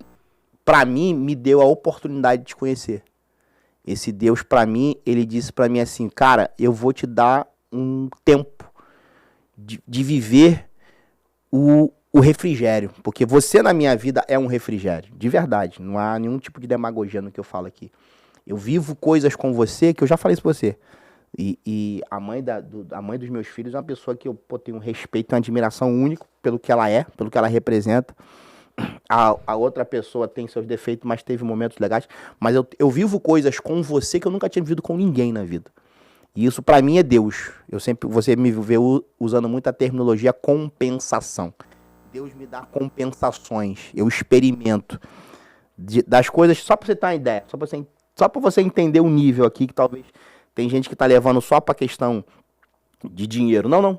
para mim, me deu a oportunidade de te conhecer. Esse Deus, para mim, ele disse para mim assim, cara, eu vou te dar um tempo de viver o refrigério, porque você na minha vida é um refrigério, de verdade, não há nenhum tipo de demagogia no que eu falo aqui. Eu vivo coisas com você que eu já falei isso pra você. E a mãe dos meus filhos é uma pessoa que eu tenho um respeito e uma admiração único pelo que ela é, pelo que ela representa. A outra pessoa tem seus defeitos, mas teve momentos legais. Mas eu vivo coisas com você que eu nunca tinha vivido com ninguém na vida. E isso pra mim é Deus. Você me vê usando muito a terminologia compensação. Deus me dá compensações. Eu experimento das coisas, só pra você ter uma ideia, só pra você entender o nível aqui, que talvez tem gente que tá levando só pra questão de dinheiro. Não.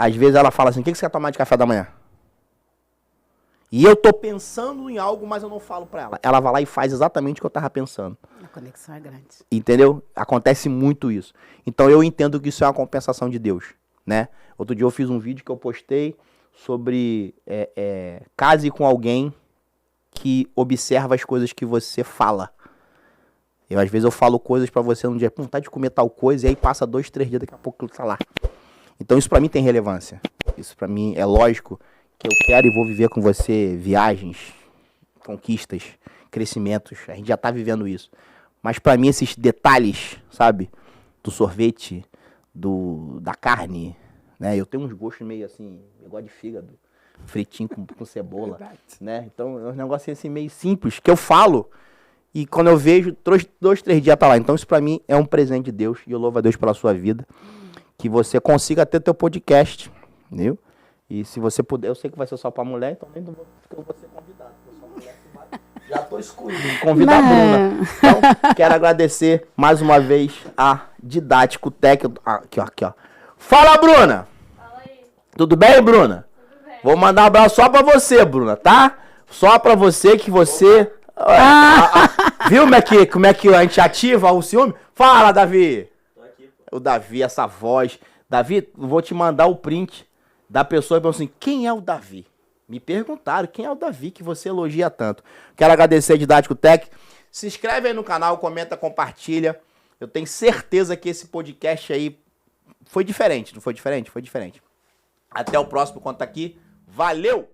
às vezes ela fala assim, o que você quer tomar de café da manhã? E eu tô pensando em algo, mas eu não falo pra ela. Ela vai lá e faz exatamente o que eu tava pensando. A conexão é grande. Entendeu? Acontece muito isso. Então eu entendo que isso é uma compensação de Deus, né? Outro dia eu fiz um vídeo que eu postei sobre case com alguém que observa as coisas que você fala. Às vezes eu falo coisas pra você num dia, vontade de comer tal coisa, e aí passa 2, 3 dias, daqui a pouco tá lá. Então isso pra mim tem relevância. Isso pra mim é lógico que eu quero e vou viver com você viagens, conquistas, crescimentos. A gente já tá vivendo isso. Mas pra mim esses detalhes, sabe? Do sorvete, da carne, né? Eu tenho uns gostos meio assim, eu gosto de fígado, fritinho com cebola, né? Então é um negócio assim meio simples que eu falo e quando eu vejo, 2, 3 dias tá lá. Então isso pra mim é um presente de Deus e eu louvo a Deus pela sua vida. Que você consiga ter teu podcast, entendeu? E se você puder, eu sei que vai ser só pra mulher, então eu vou ser convidado. Já tô excluindo, convida a Bruna. Então, quero agradecer mais uma vez a Didático Tech. Aqui, ó. Fala, Bruna! Fala aí. Tudo bem, Bruna? Tudo bem. Vou mandar um abraço só pra você, Bruna, tá? Só pra você que você... Viu como é que a gente ativa o ciúme? Fala, Davi! Tô aqui, pô. O Davi, essa voz. Davi, vou te mandar o print da pessoa e falou assim, quem é o Davi? Me perguntaram, quem é o Davi que você elogia tanto? Quero agradecer a Didático Tech. Se inscreve aí no canal, comenta, compartilha. Eu tenho certeza que esse podcast aí foi diferente, não foi diferente? Foi diferente. Até o próximo Conta Aqui. Valeu!